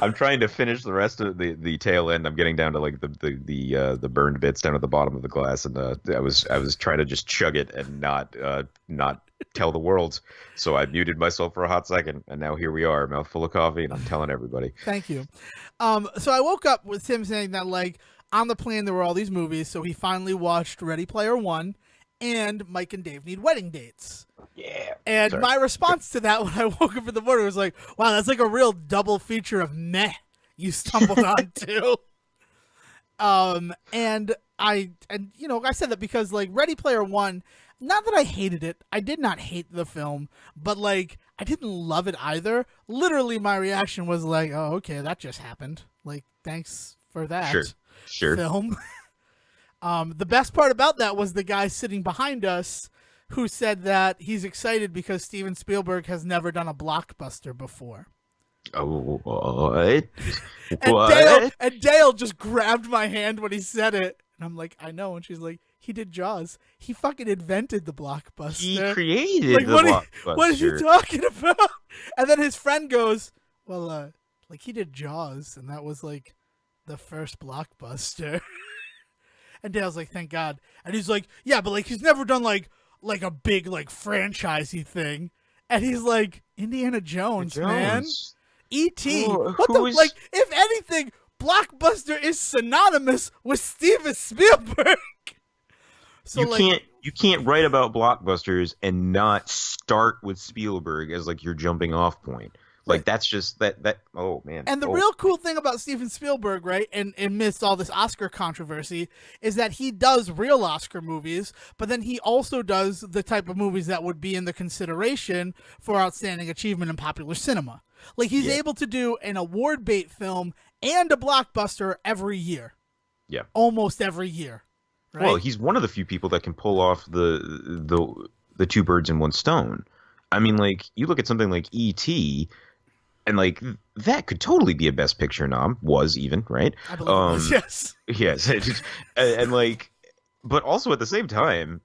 I'm trying to finish the rest of the tail end. I'm getting down to like the burned bits down at the bottom of the glass, and I was trying to just chug it and not tell the world. So I muted myself for a hot second, and now here we are, a mouthful of coffee, and I'm telling everybody. Thank you. So I woke up with him saying that like on the plane there were all these movies, so he finally watched Ready Player One and Mike and Dave Need Wedding Dates. Yeah. And my response to that when I woke up in the morning was like, wow, that's like a real double feature of meh you stumbled onto. And I said that because like Ready Player One, not that I hated it. I did not hate the film, but like I didn't love it either. Literally my reaction was like, oh, okay, that just happened. Like, thanks for that sure. film. The best part about that was the guy sitting behind us who said that he's excited because Steven Spielberg has never done a blockbuster before. Oh, what? And Dale just grabbed my hand when he said it. And I'm like, I know. And she's like, he did Jaws. He fucking invented the blockbuster. He created the blockbuster. What is he talking about? And then his friend goes, well, like he did Jaws. And that was like the first blockbuster. And Dale's like, thank God. And he's like, yeah, but like he's never done like a big like franchisey thing. And he's like, Indiana Jones. Man. E.T. Like, if anything, blockbuster is synonymous with Steven Spielberg. So you can't write about blockbusters and not start with Spielberg as like your jumping off point. Like, that's just that. Oh, man. And the real cool thing about Steven Spielberg, right, and amidst all this Oscar controversy, is that he does real Oscar movies, but then he also does the type of movies that would be in the consideration for outstanding achievement in popular cinema. Like, he's able to do an award bait film and a blockbuster every year. Yeah. Almost every year. Right? Well, he's one of the few people that can pull off the two birds in one stone. I mean, like, you look at something like E.T., and, like, that could totally be a Best Picture nom. Was even, right? I believe it was, yes. Yes. And, like, but also at the same time,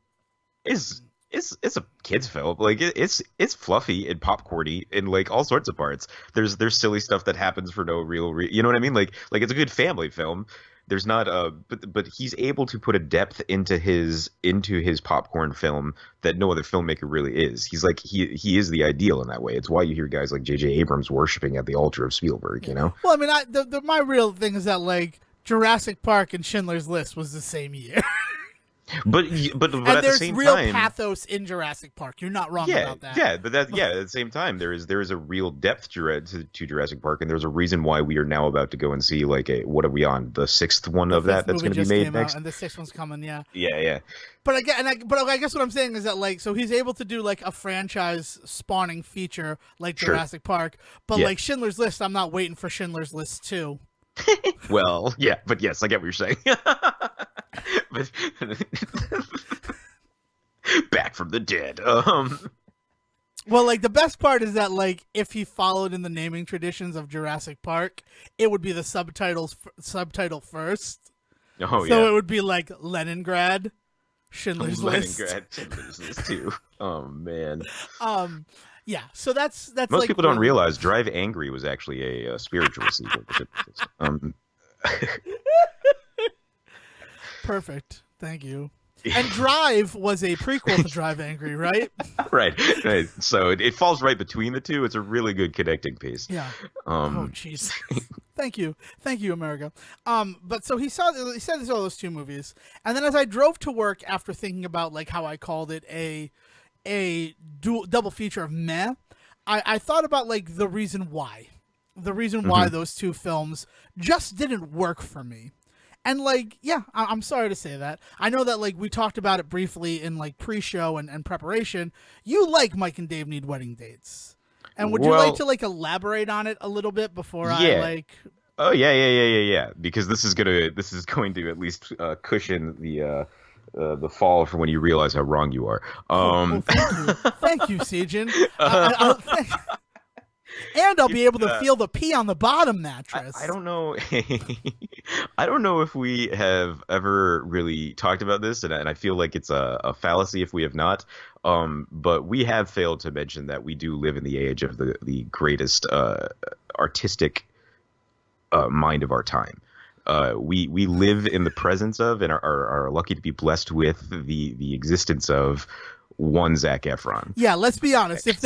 is it's a kids film. Like it's fluffy and popcorny in like all sorts of parts. There's silly stuff that happens for no you know what I mean? Like it's a good family film. There's not but he's able to put a depth into his popcorn film that no other filmmaker really is. He's like he is the ideal in that way. It's why you hear guys like J.J. Abrams worshiping at the altar of Spielberg, you know? Well, I mean, my real thing is that like Jurassic Park and Schindler's List was the same year. But and at the there's same real time, pathos in Jurassic Park. You're not wrong about that. Yeah, but at the same time, there is a real depth to Jurassic Park, and there's a reason why we are now about to go and see like what are we on the sixth one of that that's going to be made next, and the sixth one's coming. Yeah, yeah. But I guess what I'm saying is that like so he's able to do like a franchise spawning feature like Jurassic Park, but like Schindler's List, I'm not waiting for Schindler's List 2. Well, yeah, but yes, I get what you're saying. But back from the dead. Well, like the best part is that like if he followed in the naming traditions of Jurassic Park, it would be the subtitle first. Oh, so it would be like Leningrad, Schindler's List. Schindler's List 2. Oh man. Yeah, so that's most like, people don't realize Drive Angry was actually a spiritual sequel. Perfect. Thank you. And Drive was a prequel to Drive Angry, right? Right. So it falls right between the two. It's a really good connecting piece. Yeah. Oh, jeez. Thank you, America. But so he said he saw those two movies, and then as I drove to work after thinking about like how I called it a double feature of meh, I thought about like the reason why those two films just didn't work for me. And like, yeah, I'm sorry to say that. I know that like we talked about it briefly in like pre-show and preparation. You like Mike and Dave Need Wedding Dates. And would you like to like elaborate on it a little bit before I like Oh yeah. Because this is going to at least cushion the fall for when you realize how wrong you are. Thank you, Sejohn. And I'll be able to feel the pee on the bottom mattress. I don't know. I don't know if we have ever really talked about this, and I feel like it's a fallacy if we have not. But we have failed to mention that we do live in the age of the greatest artistic mind of our time. We live in the presence of and are lucky to be blessed with the existence of one Zac Efron. Yeah, let's be honest. If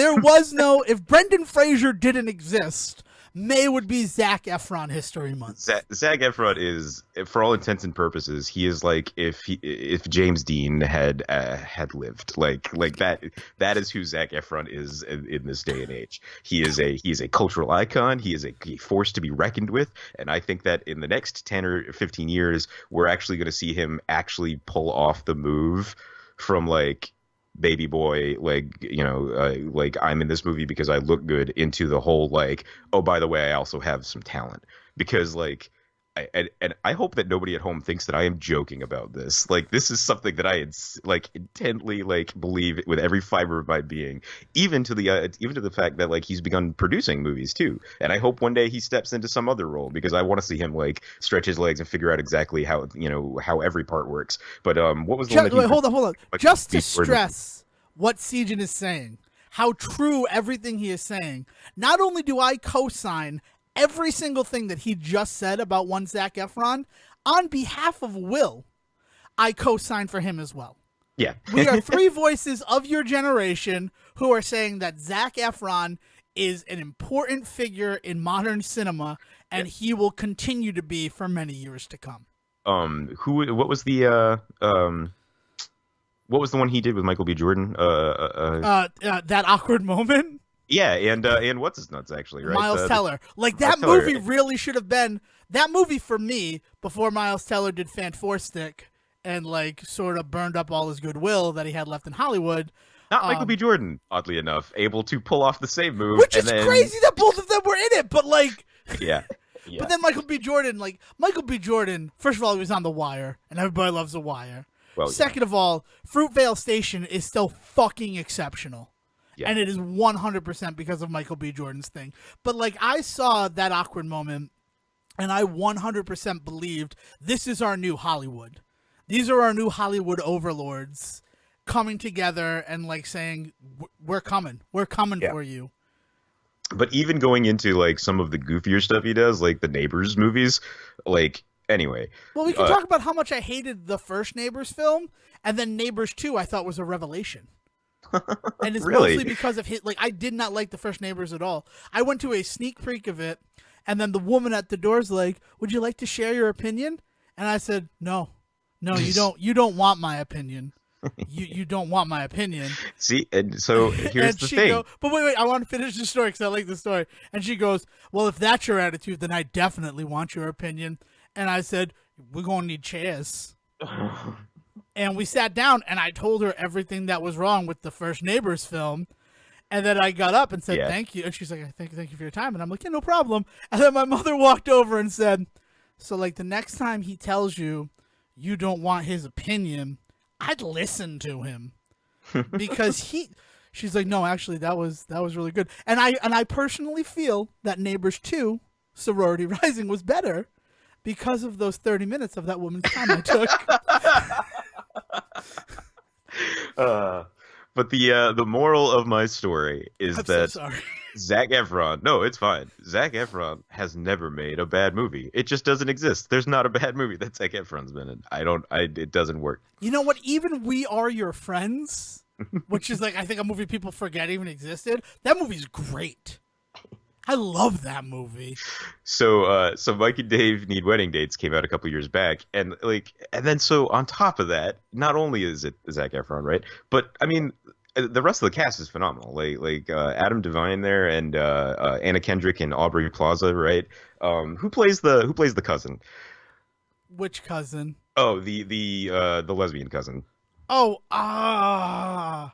Brendan Fraser didn't exist, May would be Zac Efron History Month. Zac Efron is, for all intents and purposes, he is like if James Dean had lived. Like that is who Zac Efron is in this day and age. He is a cultural icon. He is a force to be reckoned with. And I think that in the next 10 or 15 years, we're actually going to see him actually pull off the move from like baby boy, like, you know, like I'm in this movie because I look good, into the whole like, oh, by the way, I also have some talent. Because like I hope that nobody at home thinks that I am joking about this. Like, this is something that I like intently like believe with every fiber of my being, even to the fact that like he's begun producing movies too. And I hope one day he steps into some other role, because I want to see him like stretch his legs and figure out exactly how, you know, how every part works. But what was the one that wait, hold on. Just to stress what Sejohn is saying, how true everything he is saying. Not only do I co-sign every single thing that he just said about one Zac Efron, on behalf of Will, I co-sign for him as well. Yeah. We are three voices of your generation who are saying that Zac Efron is an important figure in modern cinema, and he will continue to be for many years to come. What was the one he did with Michael B. Jordan? That awkward moment? Yeah, and what's his nuts, actually, right? Miles Teller. Like, that movie really should have been... That movie, for me, before Miles Teller did Fantastic and, like, sort of burned up all his goodwill that he had left in Hollywood... Not Michael B. Jordan, oddly enough, able to pull off the same move. Which is crazy that both of them were in it, but, like... Yeah. But then Michael B. Jordan, first of all, he was on The Wire, and everybody loves The Wire. Well, second of all, Fruitvale Station is still fucking exceptional. Yeah. And it is 100% because of Michael B. Jordan's thing. But, like, I saw that awkward moment, and I 100% believed this is our new Hollywood. These are our new Hollywood overlords coming together and like saying, we're coming for you. But even going into like some of the goofier stuff he does, like the Neighbors movies, like anyway. Well, we can talk about how much I hated the first Neighbors film, and then Neighbors 2 I thought was a revelation. And it's Really? mostly because of his, like, I did not like the first Neighbors at all. I went to a sneak peek of it, and then the woman at the door's like, "Would you like to share your opinion?" And I said, "No, you don't. You don't want my opinion. You don't want my opinion." See, and so here's and the she thing. but wait, I want to finish the story because I like the story. And she goes, "Well, if that's your attitude, then I definitely want your opinion." And I said, "We're going to need chairs." And we sat down, and I told her everything that was wrong with the first Neighbors film. And then I got up and said, "Thank you." And she's like, thank you for your time. And I'm like, "Yeah, no problem." And then my mother walked over and said, "So, like, the next time he tells you you don't want his opinion, I'd listen to him." Because she's like, "No, actually, that was really good." And I personally feel that Neighbors 2, Sorority Rising, was better because of those 30 minutes of that woman's time I took. But the moral of my story is that so sorry. Zac Efron, no, it's fine. Zac Efron has never made a bad movie. It just doesn't exist. There's not a bad movie that Zac Efron's been in. It doesn't work. You know what? Even We Are Your Friends, which is like, I think a movie people forget even existed. That movie's great. I love that movie. So Mike and Dave Need Wedding Dates came out a couple years back, and then so on top of that, not only is it Zac Efron, right? But I mean, the rest of the cast is phenomenal. Like Adam Devine there, and Anna Kendrick and Aubrey Plaza, right? Who plays the cousin? Which cousin? Oh, the lesbian cousin. Oh, I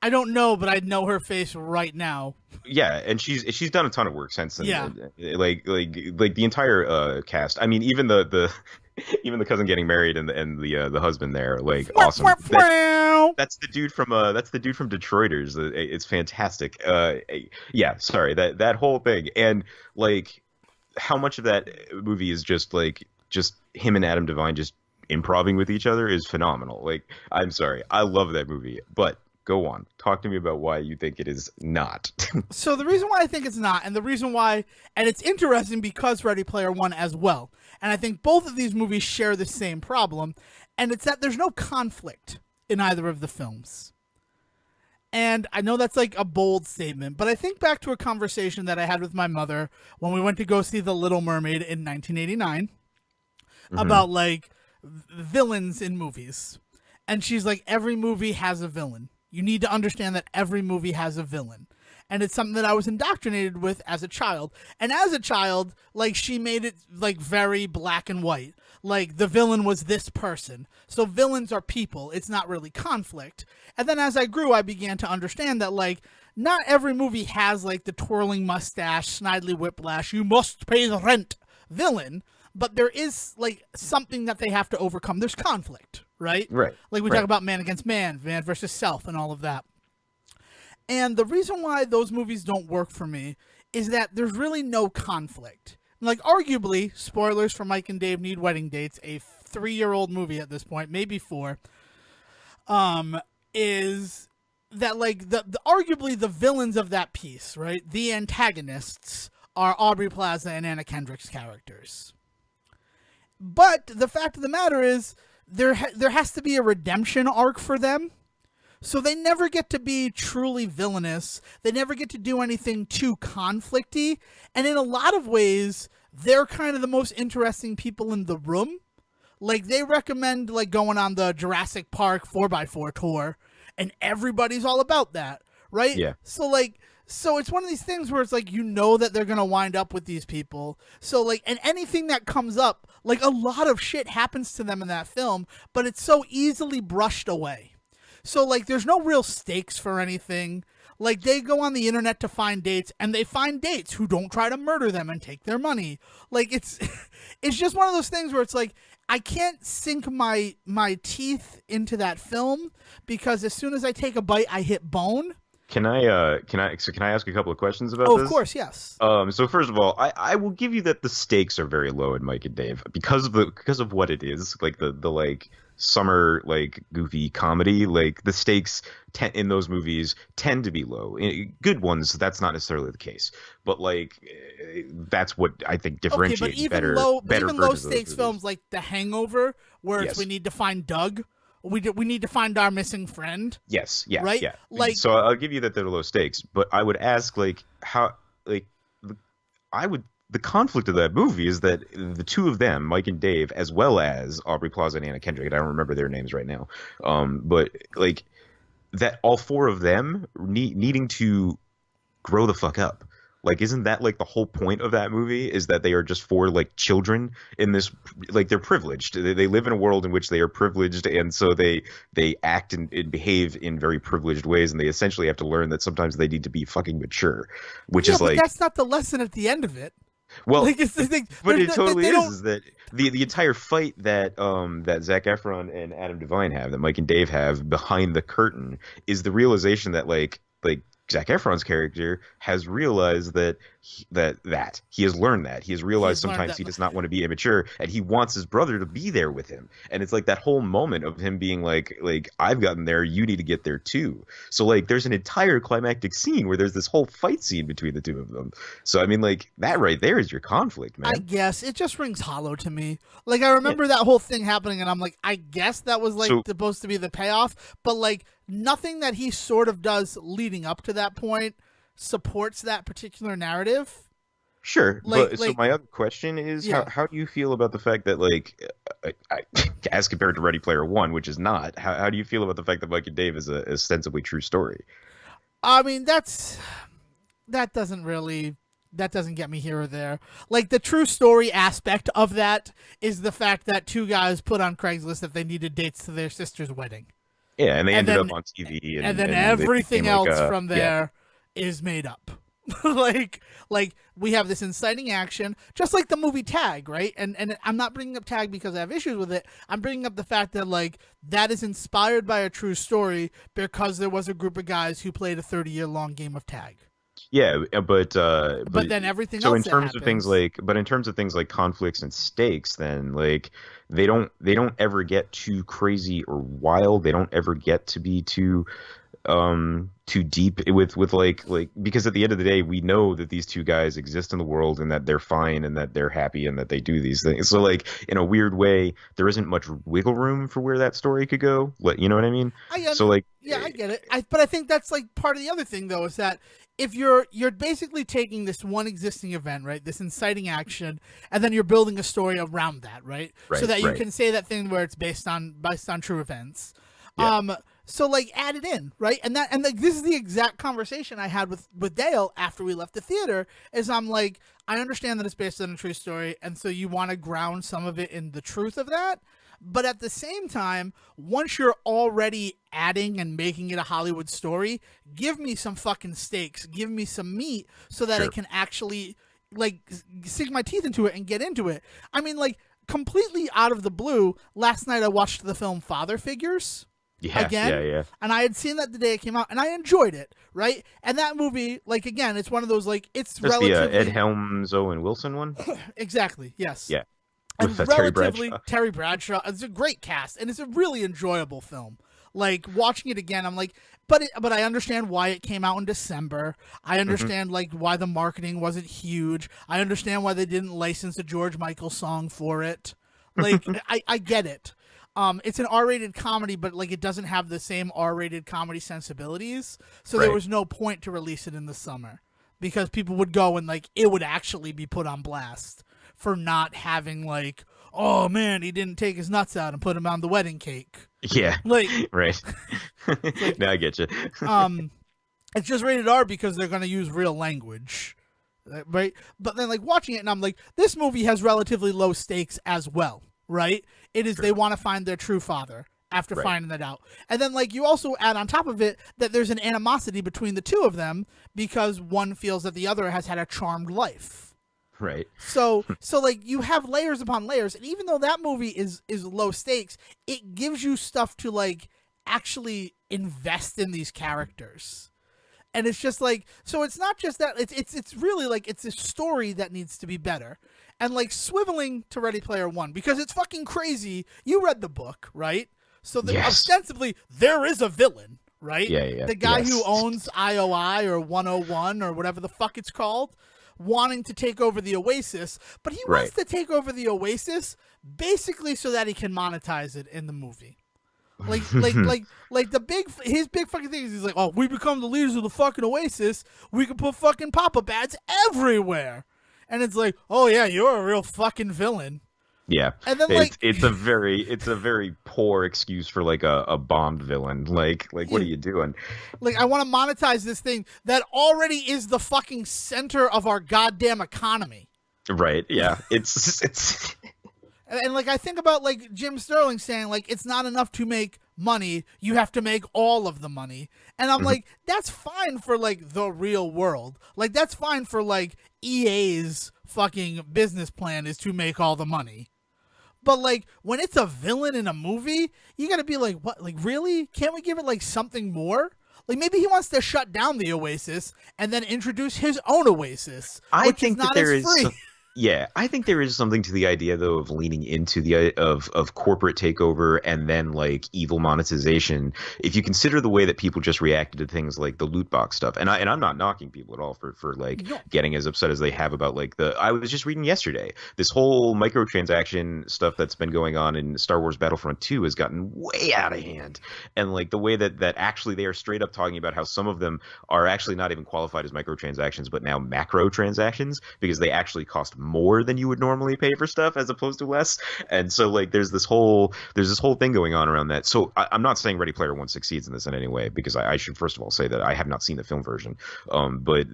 don't know, but I know her face right now. Yeah, and she's done a ton of work since. And, yeah, like the entire cast. I mean, even the even the cousin getting married and the husband there, like awesome. That's the dude from Detroiters. It's fantastic. Yeah, sorry, that whole thing, and like how much of that movie is just him and Adam Devine just improvising with each other is phenomenal. Like, I'm sorry, I love that movie, but. Go on. Talk to me about why you think it is not. So the reason why I think it's not, and the reason why, and it's interesting because Ready Player One as well, and I think both of these movies share the same problem, and it's that there's no conflict in either of the films. And I know that's like a bold statement, but I think back to a conversation that I had with my mother when we went to go see The Little Mermaid in 1989 about like villains in movies. And she's like, every movie has a villain. You need to understand that every movie has a villain. And it's something that I was indoctrinated with as a child. And as a child, like, she made it, like, very black and white. Like, the villain was this person. So villains are people. It's not really conflict. And then as I grew, I began to understand that, like, not every movie has, like, the twirling mustache, snidely whiplash, you must pay the rent villain. But there is, like, something that they have to overcome. There's conflict, right? Right. Like we talk about man against man, man versus self, and all of that. And the reason why those movies don't work for me is that there's really no conflict. Like, arguably, spoilers for Mike and Dave Need Wedding Dates, a 3-year-old movie at this point, maybe 4, is that, like, the arguably the villains of that piece, right? The antagonists are Aubrey Plaza and Anna Kendrick's characters. But the fact of the matter is, there has to be a redemption arc for them. So they never get to be truly villainous. They never get to do anything too conflicty. And in a lot of ways, they're kind of the most interesting people in the room. Like, they recommend, like, going on the Jurassic Park 4x4 tour, and everybody's all about that, right? Yeah. So it's one of these things where it's like, you know that they're going to wind up with these people. So, like, and anything that comes up, like, a lot of shit happens to them in that film, but it's so easily brushed away. So, like, there's no real stakes for anything. Like, they go on the internet to find dates, and they find dates who don't try to murder them and take their money. Like, it's just one of those things where it's like, I can't sink my teeth into that film because as soon as I take a bite, I hit bone. Can I ask a couple of questions about Oh, of this? course, yes. So first of all, I will give you that the stakes are very low in Mike and Dave because of what it is, like the like summer like goofy comedy. Like the stakes in those movies tend to be low. In good ones, that's not necessarily the case, but like that's what I think Okay, but differentiates better even low versions of those stakes movies. films like The Hangover, where it's we Yes. need to find Doug, we need to find our missing friend, Yes, yeah, right? yeah. Like, So I'll give you that they're low stakes, but I would ask like how like the, I would the conflict of that movie is that the two of them, Mike and Dave, as well as Aubrey Plaza and Anna Kendrick, and I don't remember their names right now, but like that all four of them needing to grow the fuck up. Like, isn't that like the whole point of that movie? Is that they are just four like children in this, like they're privileged. They live in a world in which they are privileged, and so they act and behave in very privileged ways, and they essentially have to learn that sometimes they need to be fucking mature, which yeah, is but like, that's not the lesson at the end of it. well, Like, it's the thing. but it totally They don't. is that the entire fight that Zac Efron and Adam Devine have, that Mike and Dave have behind the curtain, is the realization that like Zac Efron's character has realized that he has learned that he has realized He's learned sometimes that. he does not want to be immature, and he wants his brother to be there with him, and it's like that whole moment of him being like I've gotten there, you need to get there too. So like there's an entire climactic scene where there's this whole fight scene between the two of them. So I mean, like that right there is your conflict, I man. guess it just rings hollow to me. Like, I Yeah. remember that whole thing happening, and I'm like, I guess that was like So supposed to be the payoff, but like nothing that he sort of does leading up to that point supports that particular narrative. sure, Like, but so like, my other question is yeah. how do you feel about the fact that as compared to Ready Player One, which is not, how do you feel about the fact that Mike and Dave is a ostensibly true story? I mean, that doesn't really that doesn't get me here or there. Like, the true story aspect of that is the fact that two guys put on Craigslist that they needed dates to their sister's wedding. Yeah, and they And ended up then on TV and then and they became everything like else from yeah, there is made up. like like we have this inciting action, just like the movie Tag, right? And I'm not bringing up Tag because I have issues with it. I'm bringing up the fact that like that is inspired by a true story because there was a group of guys who played a 30-year long game of tag. yeah, but But then everything so in else that terms of things happens, like conflicts and stakes, then like they don't ever get too crazy or wild. They don't ever get to be too deep with like because at the end of the day we know that these two guys exist in the world and that they're fine and that they're happy and that they do these things. So like in a weird way there isn't much wiggle room for where that story could go, like, you know what I mean? So like yeah, I get it. But I think that's like part of the other thing though, is that if you're basically taking this one existing event, right, this inciting action, and then you're building a story around that, right, so right, that you right, can say that thing where it's based on true events. yeah, So like add it in, right? And like this is the exact conversation I had with Dale after we left the theater. Is I'm like, I understand that it's based on a true story, and so you want to ground some of it in the truth of that. But at the same time, once you're already adding and making it a Hollywood story, give me some fucking stakes, give me some meat, so that I sure, can actually like sink my teeth into it and get into it. I mean, like completely out of the blue, last night I watched the film Father Figures yeah, yeah, again, yeah. and I had seen that the day it came out, and I enjoyed it, right? And that movie, like again, it's one of those like it's That's the Ed relatively Helms Owen Wilson one. exactly yes, Yeah, with and Terry relatively Bradshaw. Terry Bradshaw. It's a great cast, and it's a really enjoyable film. Like watching it again, I'm like, but I understand why it came out in December. I Hmm. understand like why the marketing wasn't huge. I understand why they didn't license a George Michael song for it. Like I get it. It's an R-rated comedy, but like it doesn't have the same R-rated comedy sensibilities. So there Right. was no point to release it in the summer because people would go and like it would actually be put on blast for not having like, oh man, he didn't take his nuts out and put them on the wedding cake. Yeah, Like right. it's like Now I get you. um it's just rated R because they're going to use real language. Right? But then like watching it and I'm like this movie has relatively low stakes as well, right? It is they Sure. want to find their true father after Right. finding that out. And then like you also add on top of it that there's an animosity between the two of them because one feels that the other has had a charmed life. Right. So like you have layers upon layers, and even though that movie is low stakes, it gives you stuff to like actually invest in these characters. And it's just like, so it's not just that, it's really like, it's a story that needs to be better. And like swiveling to Ready Player One, because it's fucking crazy. You read the book, right? So ostensibly there is a villain, right? Yeah. The guy who owns IOI or 101 or whatever the fuck it's called, wanting to take over the Oasis, but he wants to take over the Oasis basically so that he can monetize it in the movie. Like his big fucking thing is he's like, oh, we become the leaders of the fucking Oasis, we can put fucking pop-up ads everywhere. And it's like, oh yeah, you're a real fucking villain. Yeah, and then it's a very poor excuse for like a Bond villain. Like what are you doing? Like, I want to monetize this thing that already is the fucking center of our goddamn economy. Right? Yeah, it's. And like I think about like Jim Sterling saying like it's not enough to make money, you have to make all of the money. And I'm like, that's fine for like the real world. Like that's fine for like EA's fucking business plan is to make all the money. But like when it's a villain in a movie, you gotta be like, what? Like really? Can't we give it like something more? Like maybe he wants to shut down the Oasis and then introduce his own Oasis. I think that there is. Yeah, I think there is something to the idea though of leaning into the of corporate takeover and then like evil monetization. If you consider the way that people just reacted to things like the loot box stuff, and I'm not knocking people at all for like getting as upset as they have about like I was just reading yesterday this whole microtransaction stuff that's been going on in Star Wars Battlefront 2 has gotten way out of hand, and like the way that actually they are straight up talking about how some of them are actually not even qualified as microtransactions but now macro transactions because they actually cost more than you would normally pay for stuff as opposed to less. And so like there's this whole thing going on around that. So I'm not saying Ready Player One succeeds in this in any way, because I should first of all say that I have not seen the film version, but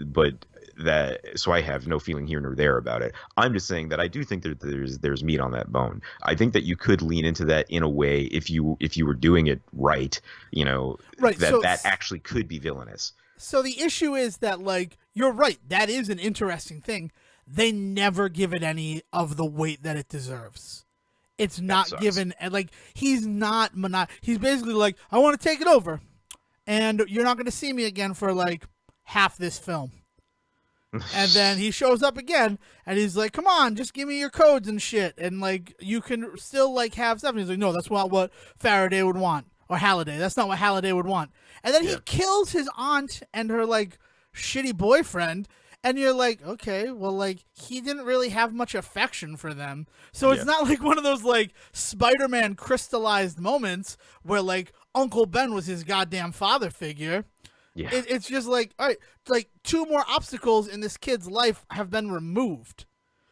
that, so I have no feeling here nor there about it. I'm just saying that I do think that there's meat on that bone. I think that you could lean into that in a way if you were doing it right, you know, that actually could be villainous. So the issue is that like you're right, that is an interesting thing. They never give it any of the weight that it deserves. It's not given, and like he's not he's basically like, I want to take it over, and you're not going to see me again for like half this film. And then he shows up again, and he's like, come on, just give me your codes and shit, and like you can still like have stuff. And he's like, no, that's not what Faraday would want, or Halliday. That's not what Halliday would want. And then he kills his aunt and her like shitty boyfriend. And you're like, okay, well, like, he didn't really have much affection for them. So it's not like one of those, like, Spider-Man crystallized moments where, like, Uncle Ben was his goddamn father figure. Yeah. It's just like, all right, like, 2 more obstacles in this kid's life have been removed.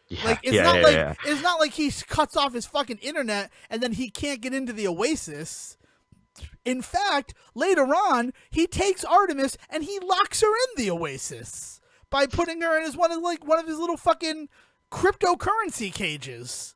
Yeah. Like, it's not like he cuts off his fucking internet and then he can't get into the Oasis. In fact, later on, he takes Artemis and he locks her in the Oasis by putting her in one of his little fucking cryptocurrency cages,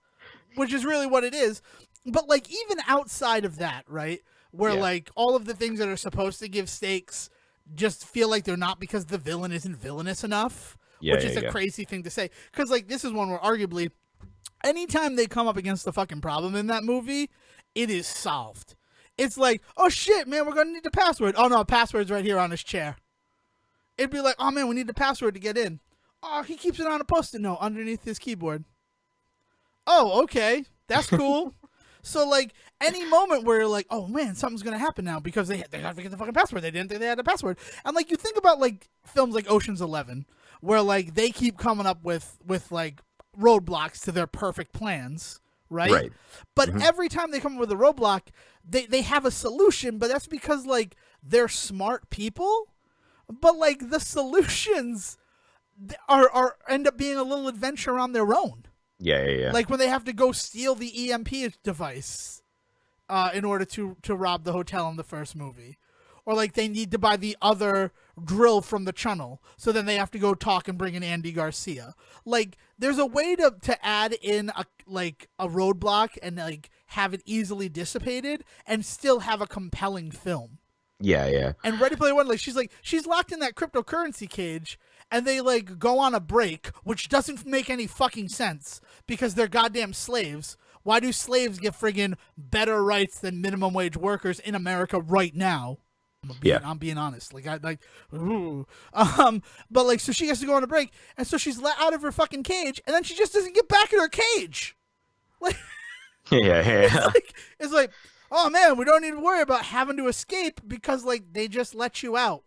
which is really what it is. But like even outside of that, right, where like all of the things that are supposed to give stakes just feel like they're not because the villain isn't villainous enough, which is a crazy thing to say. Because like this is one where arguably anytime they come up against the fucking problem in that movie, it is solved. It's like, oh shit, man, we're gonna need the password. Oh no, password's right here on his chair. It'd be like, oh man, we need the password to get in. Oh, he keeps it on a Post-it note underneath his keyboard. Oh, okay, that's cool. So like any moment where you're like, oh man, something's gonna happen now because they have to get the fucking password. They didn't think they had the password. And like you think about like films like Ocean's 11, where like they keep coming up with like roadblocks to their perfect plans, right? But every time they come up with a roadblock, they have a solution. But that's because like they're smart people. But like the solutions are end up being a little adventure on their own. Yeah. Like when they have to go steal the EMP device in order to rob the hotel in the first movie. Or like they need to buy the other drill from the channel. So then they have to go talk and bring in Andy Garcia. Like there's a way to add in a roadblock and like have it easily dissipated and still have a compelling film. Yeah. And Ready Player One, like she's locked in that cryptocurrency cage, and they like go on a break, which doesn't make any fucking sense because they're goddamn slaves. Why do slaves get friggin' better rights than minimum wage workers in America right now? Yeah. I'm being honest. Like I like, ooh. But like, so she has to go on a break, and so she's let out of her fucking cage, and then she just doesn't get back in her cage. Like, Yeah. it's like, oh man, we don't need to worry about having to escape because like they just let you out.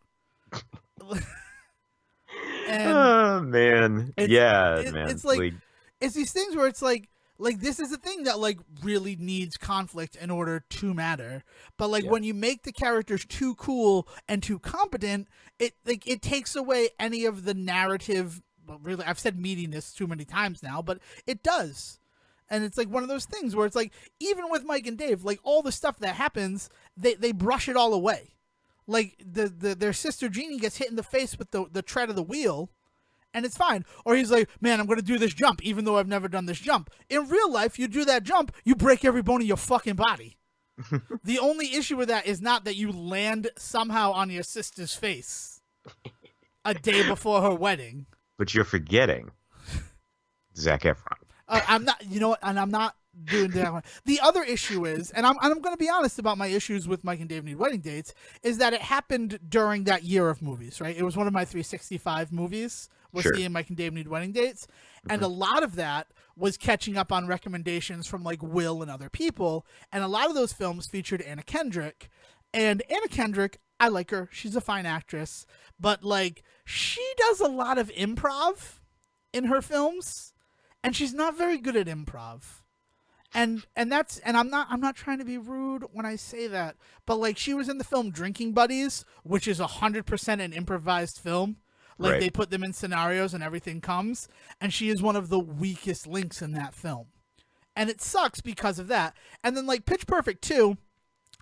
And oh man. Yeah, it's man. like Like it's these things where it's like this is a thing that like really needs conflict in order to matter. But like when you make the characters too cool and too competent, it takes away any of the narrative. Well, really, I've said meatiness too many times now, but it does. And it's like one of those things where it's like, even with Mike and Dave, like all the stuff that happens, they brush it all away. Like their sister Jeannie gets hit in the face with the tread of the wheel, and it's fine. Or he's like, man, I'm going to do this jump, even though I've never done this jump. In real life, you do that jump, you break every bone in your fucking body. The only issue with that is not that you land somehow on your sister's face a day before her wedding. but you're forgetting Zac Efron. I'm not, you know what, and I'm not doing that one. The other issue is, and I'm going to be honest about my issues with Mike and Dave Need Wedding Dates, is that it happened during that year of movies, right? It was one of my 365 movies, was seeing Mike and Dave Need Wedding Dates, and a lot of that was catching up on recommendations from like Will and other people, and a lot of those films featured Anna Kendrick, and Anna Kendrick, I like her, she's a fine actress, but like she does a lot of improv in her films, and she's not very good at improv. And I'm not trying to be rude when I say that, but like she was in the film Drinking Buddies, which is 100% an improvised film. Like they put them in scenarios and everything comes, and she is one of the weakest links in that film. And it sucks because of that. And then like Pitch Perfect 2,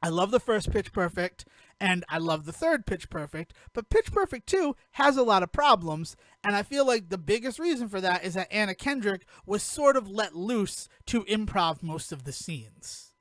I love the first Pitch Perfect, and I love the third Pitch Perfect, but Pitch Perfect 2 has a lot of problems, and I feel like the biggest reason for that is that Anna Kendrick was sort of let loose to improv most of the scenes.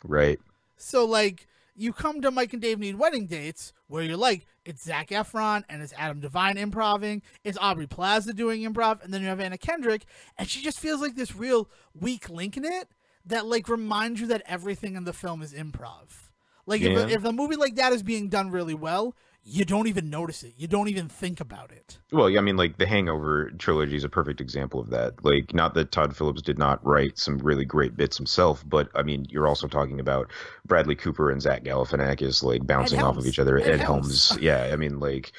Right. So, like, you come to Mike and Dave Need Wedding Dates, where you're like, it's Zac Efron, and it's Adam Devine improving, it's Aubrey Plaza doing improv, and then you have Anna Kendrick, and she just feels like this real weak link in it that, like, reminds you that everything in the film is improv. Like, if a movie like that is being done really well, you don't even notice it. You don't even think about it. Well, I mean, like, the Hangover trilogy is a perfect example of that. Like, not that Todd Phillips did not write some really great bits himself, but, I mean, you're also talking about Bradley Cooper and Zach Galifianakis, like, bouncing off of each other. Ed Helms. Yeah, I mean, like,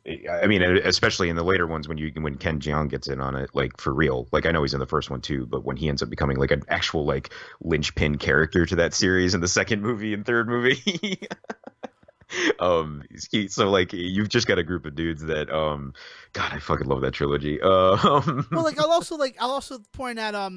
especially in the later ones when Ken Jeong gets in on it, like, for real. Like, I know he's in the first one too, but when he ends up becoming like an actual like linchpin character to that series in the second movie and third movie. So like you've just got a group of dudes that God, I fucking love that trilogy. Well, like I'll also point at I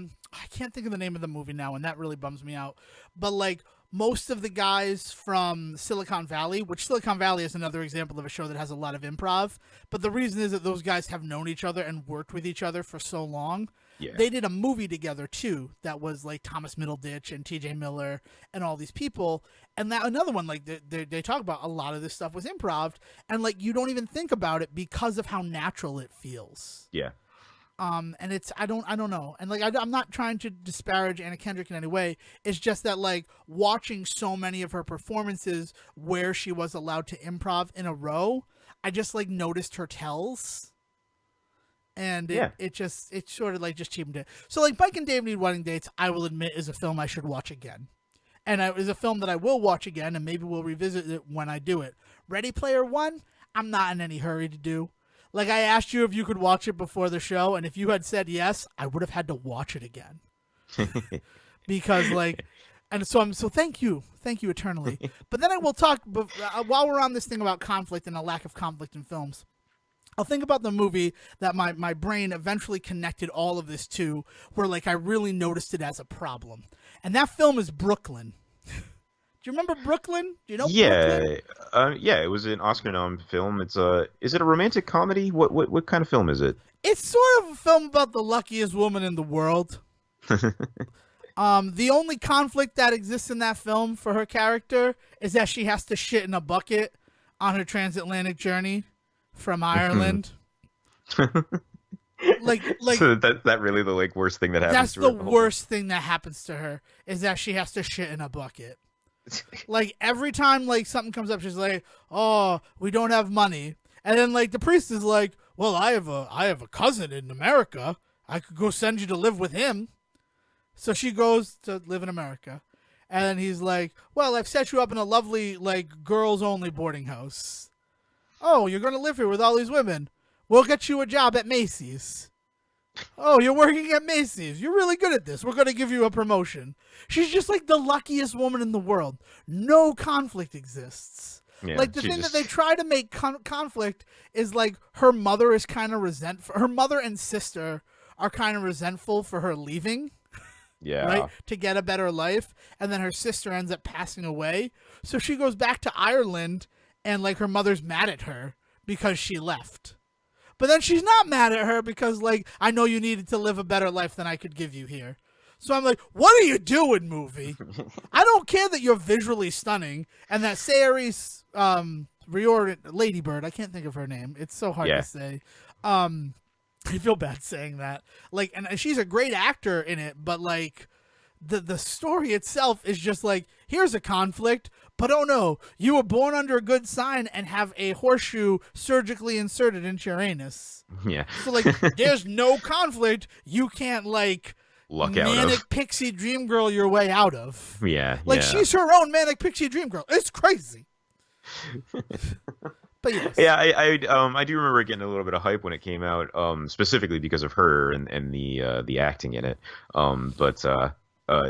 can't think of the name of the movie now, and that really bums me out. But like most of the guys from Silicon Valley, which Silicon Valley is another example of a show that has a lot of improv, but the reason is that those guys have known each other and worked with each other for so long. Yeah. They did a movie together too that was like Thomas Middleditch and TJ Miller and all these people, and that another one, like they talk about a lot of this stuff was improv, and like you don't even think about it because of how natural it feels. Yeah. And it's I don't know, and like I'm not trying to disparage Anna Kendrick in any way. It's just that like watching so many of her performances where she was allowed to improv in a row, I just like noticed her tells, and it sort of like just cheapened it. So like Mike and Dave Need Wedding Dates, I will admit, is a film I should watch again, and it is a film that I will watch again, and maybe we'll revisit it when I do it. Ready Player One, I'm not in any hurry to do. Like, I asked you if you could watch it before the show, and if you had said yes, I would have had to watch it again. Because, like, and so thank you eternally. But then I will talk, while we're on this thing about conflict and a lack of conflict in films, I'll think about the movie that my brain eventually connected all of this to, where, like, I really noticed it as a problem. And that film is Brooklyn. Do you remember Brooklyn? Do you know Brooklyn? Yeah, it was an Oscar-nominated film. Is it a romantic comedy? What kind of film is it? It's sort of a film about the luckiest woman in the world. The only conflict that exists in that film for her character is that she has to shit in a bucket on her transatlantic journey from Ireland. like so that really the like worst thing that happens that's to her? That's the worst thing that happens to her is that she has to shit in a bucket. Like every time like something comes up, she's like, "Oh, we don't have money," and then like the priest is like, "Well, I have a cousin in America. I could go send you to live with him." So she goes to live in America, and then he's like, "Well, I've set you up in a lovely like girls only boarding house. Oh, you're gonna live here with all these women. We'll get you a job at Macy's." "Oh, you're working at Macy's. You're really good at this. We're going to give you a promotion." She's just like the luckiest woman in the world. No conflict exists. Yeah, Like the thing that they try to make conflict is like her mother is kind of resentful. Her mother and sister are kind of resentful for her leaving. Yeah. Right? To get a better life. And then her sister ends up passing away. So she goes back to Ireland and like her mother's mad at her because she left. But then she's not mad at her because, like, I know you needed to live a better life than I could give you here. So I'm like, what are you doing, movie? I don't care that you're visually stunning and that Sayeri's Ladybird, I can't think of her name. It's so hard to say. I feel bad saying that. Like, and she's a great actor in it, but, like, the story itself is just like, here's a conflict, but oh no, you were born under a good sign and have a horseshoe surgically inserted into your anus. Yeah. So like, there's no conflict. You can't like luck out manic of. pixie dream girl your way out of. Yeah. Like she's her own manic pixie dream girl. It's crazy. But yes. Yeah, I do remember getting a little bit of hype when it came out, specifically because of her and the acting in it. But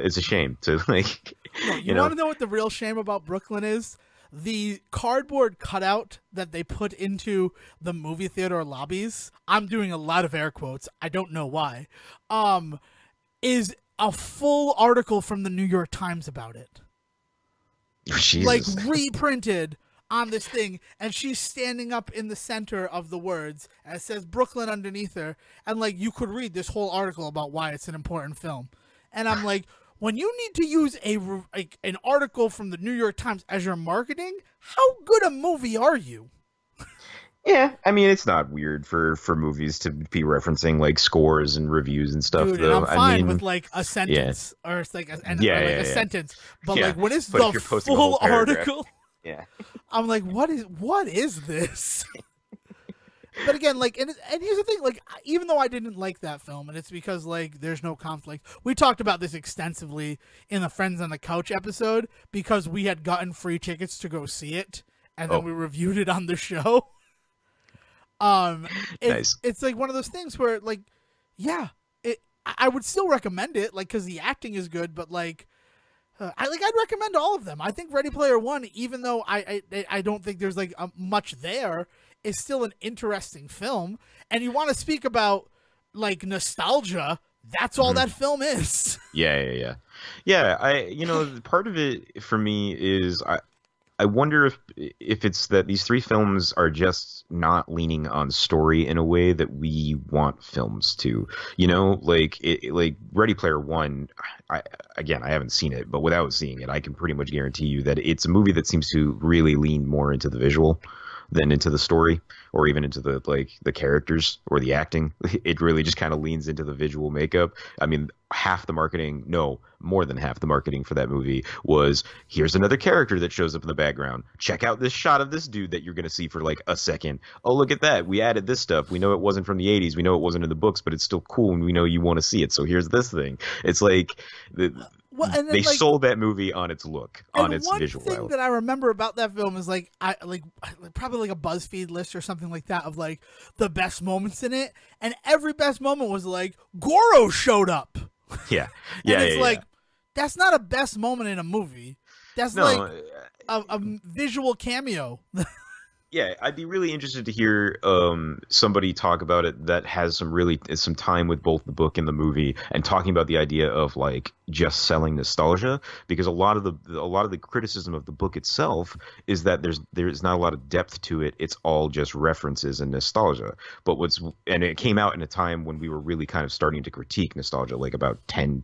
it's a shame to like. No, you want to know what the real shame about Brooklyn is? The cardboard cutout that they put into the movie theater lobbies. I'm doing a lot of air quotes. I don't know why. Is a full article from the New York Times about it. Jesus. Like reprinted on this thing, and she's standing up in the center of the words, and it says Brooklyn underneath her, and like you could read this whole article about why it's an important film. And I'm like, when you need to use an article from the New York Times as your marketing, how good a movie are you? Yeah, I mean, it's not weird for movies to be referencing like scores and reviews and stuff. Dude, though. and I'm fine with like a sentence or it's like a sentence, but like when it's the full article, yeah, I'm like, what is this? But again, like, and here's the thing, like, even though I didn't like that film, and it's because, like, there's no conflict. We talked about this extensively in the Friends on the Couch episode because we had gotten free tickets to go see it, and then we reviewed it on the show. Nice. It's like one of those things where, like, yeah, I would still recommend it, like, because the acting is good, but, like, I'd recommend all of them. I think Ready Player One, even though I don't think there's, like, much there, is still an interesting film. And you want to speak about like nostalgia, that's all that film is. Yeah. Part of it for me is I wonder if it's that these three films are just not leaning on story in a way that we want films to. Like Ready Player One, I haven't seen it, but without seeing it, I can pretty much guarantee you that it's a movie that seems to really lean more into the visual than into the story or even into the characters or the acting. It really just kind of leans into the visual makeup. I mean, more than half the marketing for that movie was, here's another character that shows up in the background. Check out this shot of this dude that you're going to see for like a second. Oh, look at that. We added this stuff. We know it wasn't from the 80s. We know it wasn't in the books, but it's still cool and we know you want to see it. So here's this thing. It's like they sold that movie on its look, on its visual. One thing that I remember about that film is like probably like a BuzzFeed list or something like that of like the best moments in it, and every best moment was like Goro showed up. Yeah, and it's like that's not a best moment in a movie. That's like a visual cameo. Yeah, I'd be really interested to hear somebody talk about it that has some time with both the book and the movie, and talking about the idea of like just selling nostalgia, because a lot of the criticism of the book itself is that there's not a lot of depth to it. It's all just references and nostalgia. And it came out in a time when we were really kind of starting to critique nostalgia, like about 12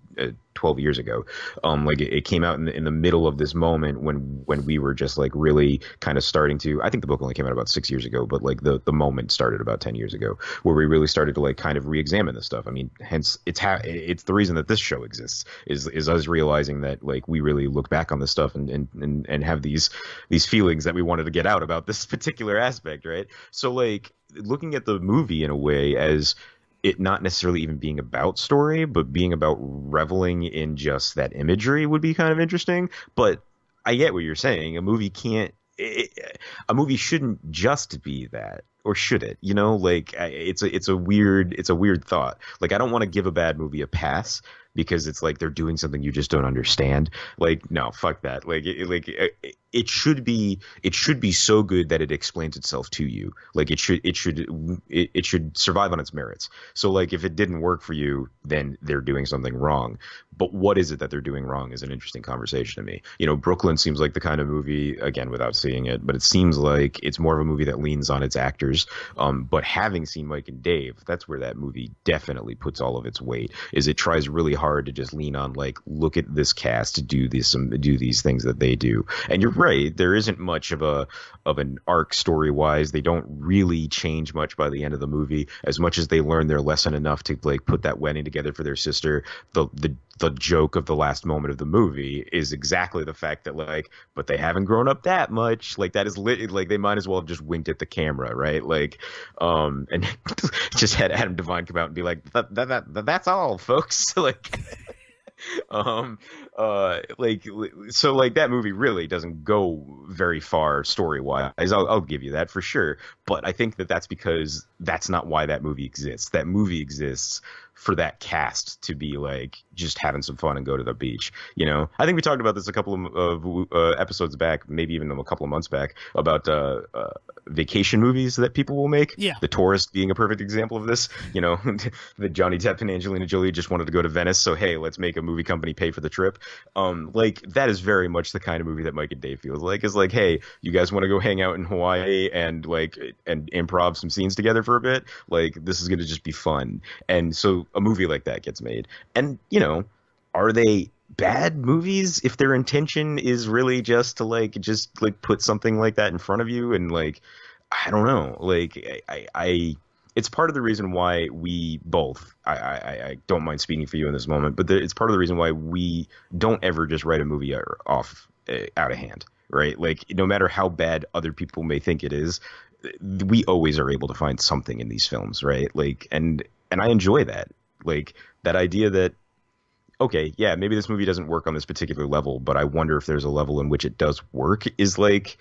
12 years ago. Like it came out in the middle of this moment when we were just like really kind of starting to. I think the book only came out about 6 years ago, but like the moment started about 10 years ago, where we really started to like kind of re-examine this stuff. I mean, hence it's the reason that this show exists is us realizing that like we really look back on this stuff and have these feelings that we wanted to get out about this particular aspect, right? So like looking at the movie in a way as it not necessarily even being about story, but being about reveling in just that imagery would be kind of interesting. But I get what you're saying. A movie shouldn't just be that, or should it? You know, like it's a weird thought. Like I don't want to give a bad movie a pass because it's like they're doing something you just don't understand. Like no, fuck that. Like it should be so good that it explains itself to you. Like it should survive on its merits. So like if it didn't work for you, then they're doing something wrong. But what is it that they're doing wrong is an interesting conversation to me. You know, Brooklyn seems like the kind of movie, again, without seeing it, but it seems like it's more of a movie that leans on its actors. But having seen Mike and Dave, that's where that movie definitely puts all of its weight. Is it tries really hard to just lean on like, look at this cast to do these things that they do. And you're right, there isn't much of an arc story wise. They don't really change much by the end of the movie, as much as they learn their lesson enough to like put that wedding together for their sister. The joke of the last moment of the movie is exactly the fact that like, but they haven't grown up that much. Like that is like they might as well have just winked at the camera, right? Like, and just had Adam Devine come out and be like, that's all, folks. Like, like so like that movie really doesn't go very far story wise. I'll give you that for sure, but I think that's because that's not why that movie exists. That movie exists for that cast to be like just having some fun and go to the beach. You know, I think we talked about this a couple of episodes back, maybe even a couple of months back, about vacation movies that people will make. Yeah, The Tourist being a perfect example of this. You know, that Johnny Depp and Angelina Jolie just wanted to go to Venice, so hey, let's make a movie company pay for the trip. Like that is very much the kind of movie that Mike and Dave feels like. Is like, hey, you guys want to go hang out in Hawaii and improv some scenes together for a bit? Like this is gonna just be fun. And so a movie like that gets made. And you know, are they bad movies if their intention is really just to put something like that in front of you? And like, I don't know, like I it's part of the reason why we both, I don't mind speaking for you in this moment, but it's part of the reason why we don't ever just write a movie off out of hand, right? Like no matter how bad other people may think it is, we always are able to find something in these films, right? Like, and I enjoy that. Like that idea that, okay, yeah, maybe this movie doesn't work on this particular level, but I wonder if there's a level in which it does work, is like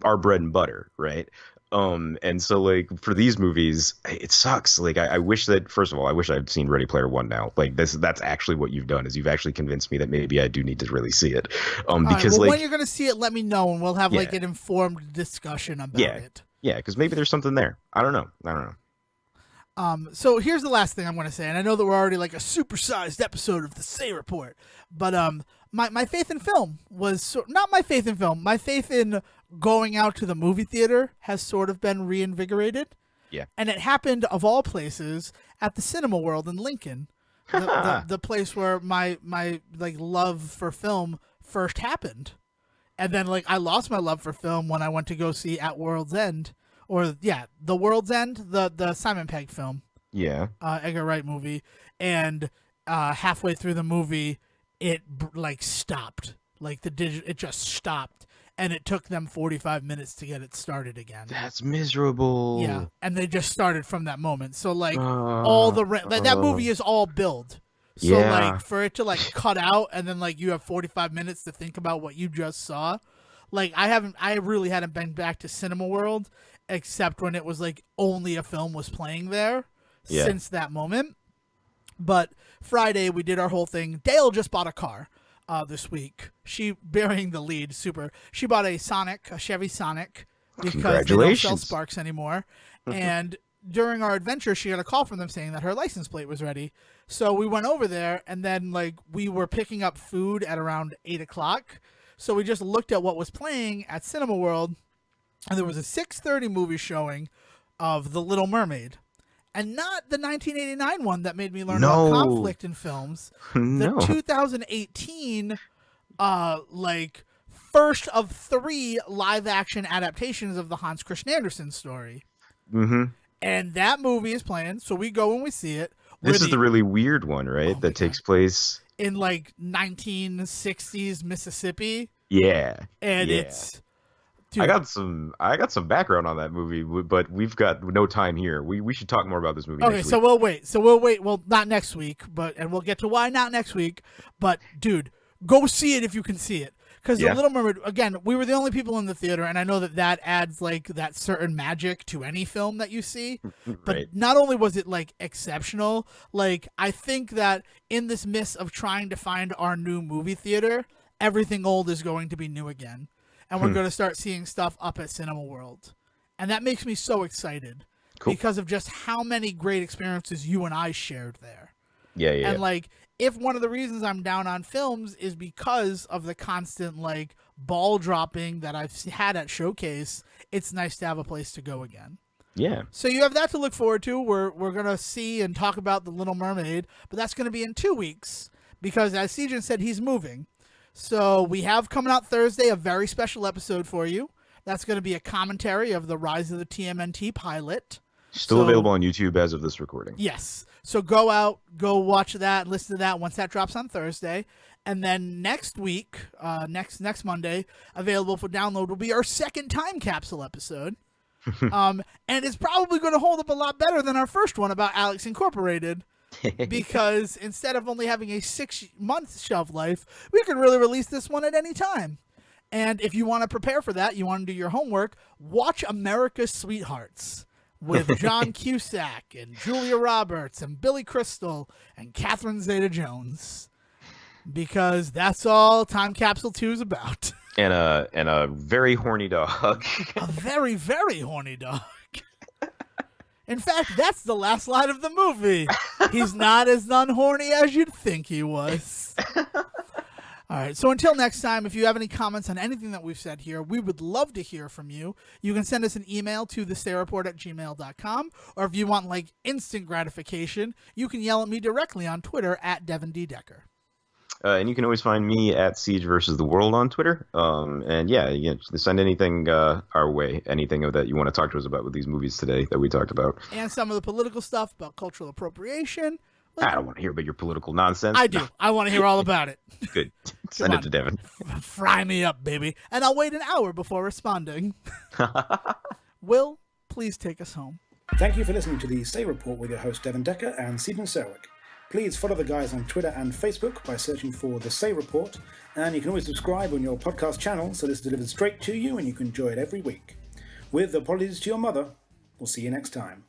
our bread and butter, right? And so like for these movies, it sucks. Like I wish that, first of all, I wish I'd seen Ready Player One now. Like that's actually what you've done, is you've actually convinced me that maybe I do need to really see it. Because right, well, like when you're gonna see it, let me know, and we'll have like an informed discussion about it. Yeah, because maybe there's something there. I don't know. So here's the last thing I'm going to say, and I know that we're already like a supersized episode of the Say Report, but my faith in film was not my faith in film. My faith in going out to the movie theater has sort of been reinvigorated. Yeah, and it happened of all places at the Cinema World in Lincoln, the place where my like love for film first happened, and then like I lost my love for film when I went to go see At World's End. The World's End, the Simon Pegg film. Yeah. Edgar Wright movie. And halfway through the movie, it like stopped. Like it just stopped. And it took them 45 minutes to get it started again. That's miserable. Yeah. And they just started from that moment. So like all that movie is all build. So like for it to like cut out and then like you have 45 minutes to think about what you just saw. Like I really hadn't been back to Cinema World except when it was like only a film was playing there since that moment. But Friday we did our whole thing. Dale just bought a car this week. She bearing the lead, super. She bought a Chevy Sonic because they don't sell Sparks anymore. And during our adventure, she got a call from them saying that her license plate was ready. So we went over there, and then like we were picking up food at around 8:00. So we just looked at what was playing at Cinema World. And there was a 6:30 movie showing of The Little Mermaid. And not the 1989 one that made me learn about No. conflict in films. The No. 2018, like, first of 3 live-action adaptations of the Hans Christian Andersen story. Mm-hmm. And that movie is playing, so we go and we see it. This is the really weird one, right? That takes place in like 1960s Mississippi. Yeah. And yeah. it's dude, I got some background on that movie, but we've got no time here. We should talk more about this movie next week. So we'll wait. Well, not next week, and we'll get to why not next week. But dude, go see it if you can see it. Because The Little Mermaid, again, we were the only people in the theater, and I know that adds, like, that certain magic to any film that you see. But Right. not only was it, like, exceptional, like, I think that in this midst of trying to find our new movie theater, everything old is going to be new again. And we're going to start seeing stuff up at Cinema World. And that makes me so excited. Cool. Because of just how many great experiences you and I shared there. Yeah. And, like, if one of the reasons I'm down on films is because of the constant, like, ball dropping that I've had at Showcase, it's nice to have a place to go again. Yeah. So you have that to look forward to. We're going to see and talk about The Little Mermaid, but that's going to be in 2 weeks because, as Sejohn said, he's moving. So we have coming out Thursday a very special episode for you. That's going to be a commentary of the Rise of the TMNT pilot. Still available on YouTube as of this recording. Yes. So go out, go watch that, listen to that once that drops on Thursday. And then next week, next Monday, available for download will be our second time capsule episode. And it's probably going to hold up a lot better than our first one about Alex Incorporated. Because instead of only having a 6-month shelf life, we can really release this one at any time. And if you want to prepare for that, you want to do your homework, watch America's Sweethearts. With John Cusack and Julia Roberts and Billy Crystal and Catherine Zeta-Jones. Because that's all Time Capsule 2 is about. And a very horny dog. A very, very horny dog. In fact, that's the last line of the movie. He's not as non-horny as you'd think he was. All right, so until next time, if you have any comments on anything that we've said here, we would love to hear from you. You can send us an email to thestayreport@gmail.com, or if you want, like, instant gratification, you can yell at me directly on Twitter at Devon D. Decker. And you can always find me at Siege versus the World on Twitter. And send anything our way, anything that you want to talk to us about with these movies today that we talked about. And some of the political stuff about cultural appropriation. I don't want to hear about your political nonsense. I do. No. I want to hear all about it. Good. Send it to Devon. Fry me up, baby. And I'll wait an hour before responding. Will, please take us home. Thank you for listening to the Say Report with your host Devon Decker and Sejohn Serwick. Please follow the guys on Twitter and Facebook by searching for The Say Report, and you can always subscribe on your podcast channel so this is delivered straight to you and you can enjoy it every week. With apologies to your mother, we'll see you next time.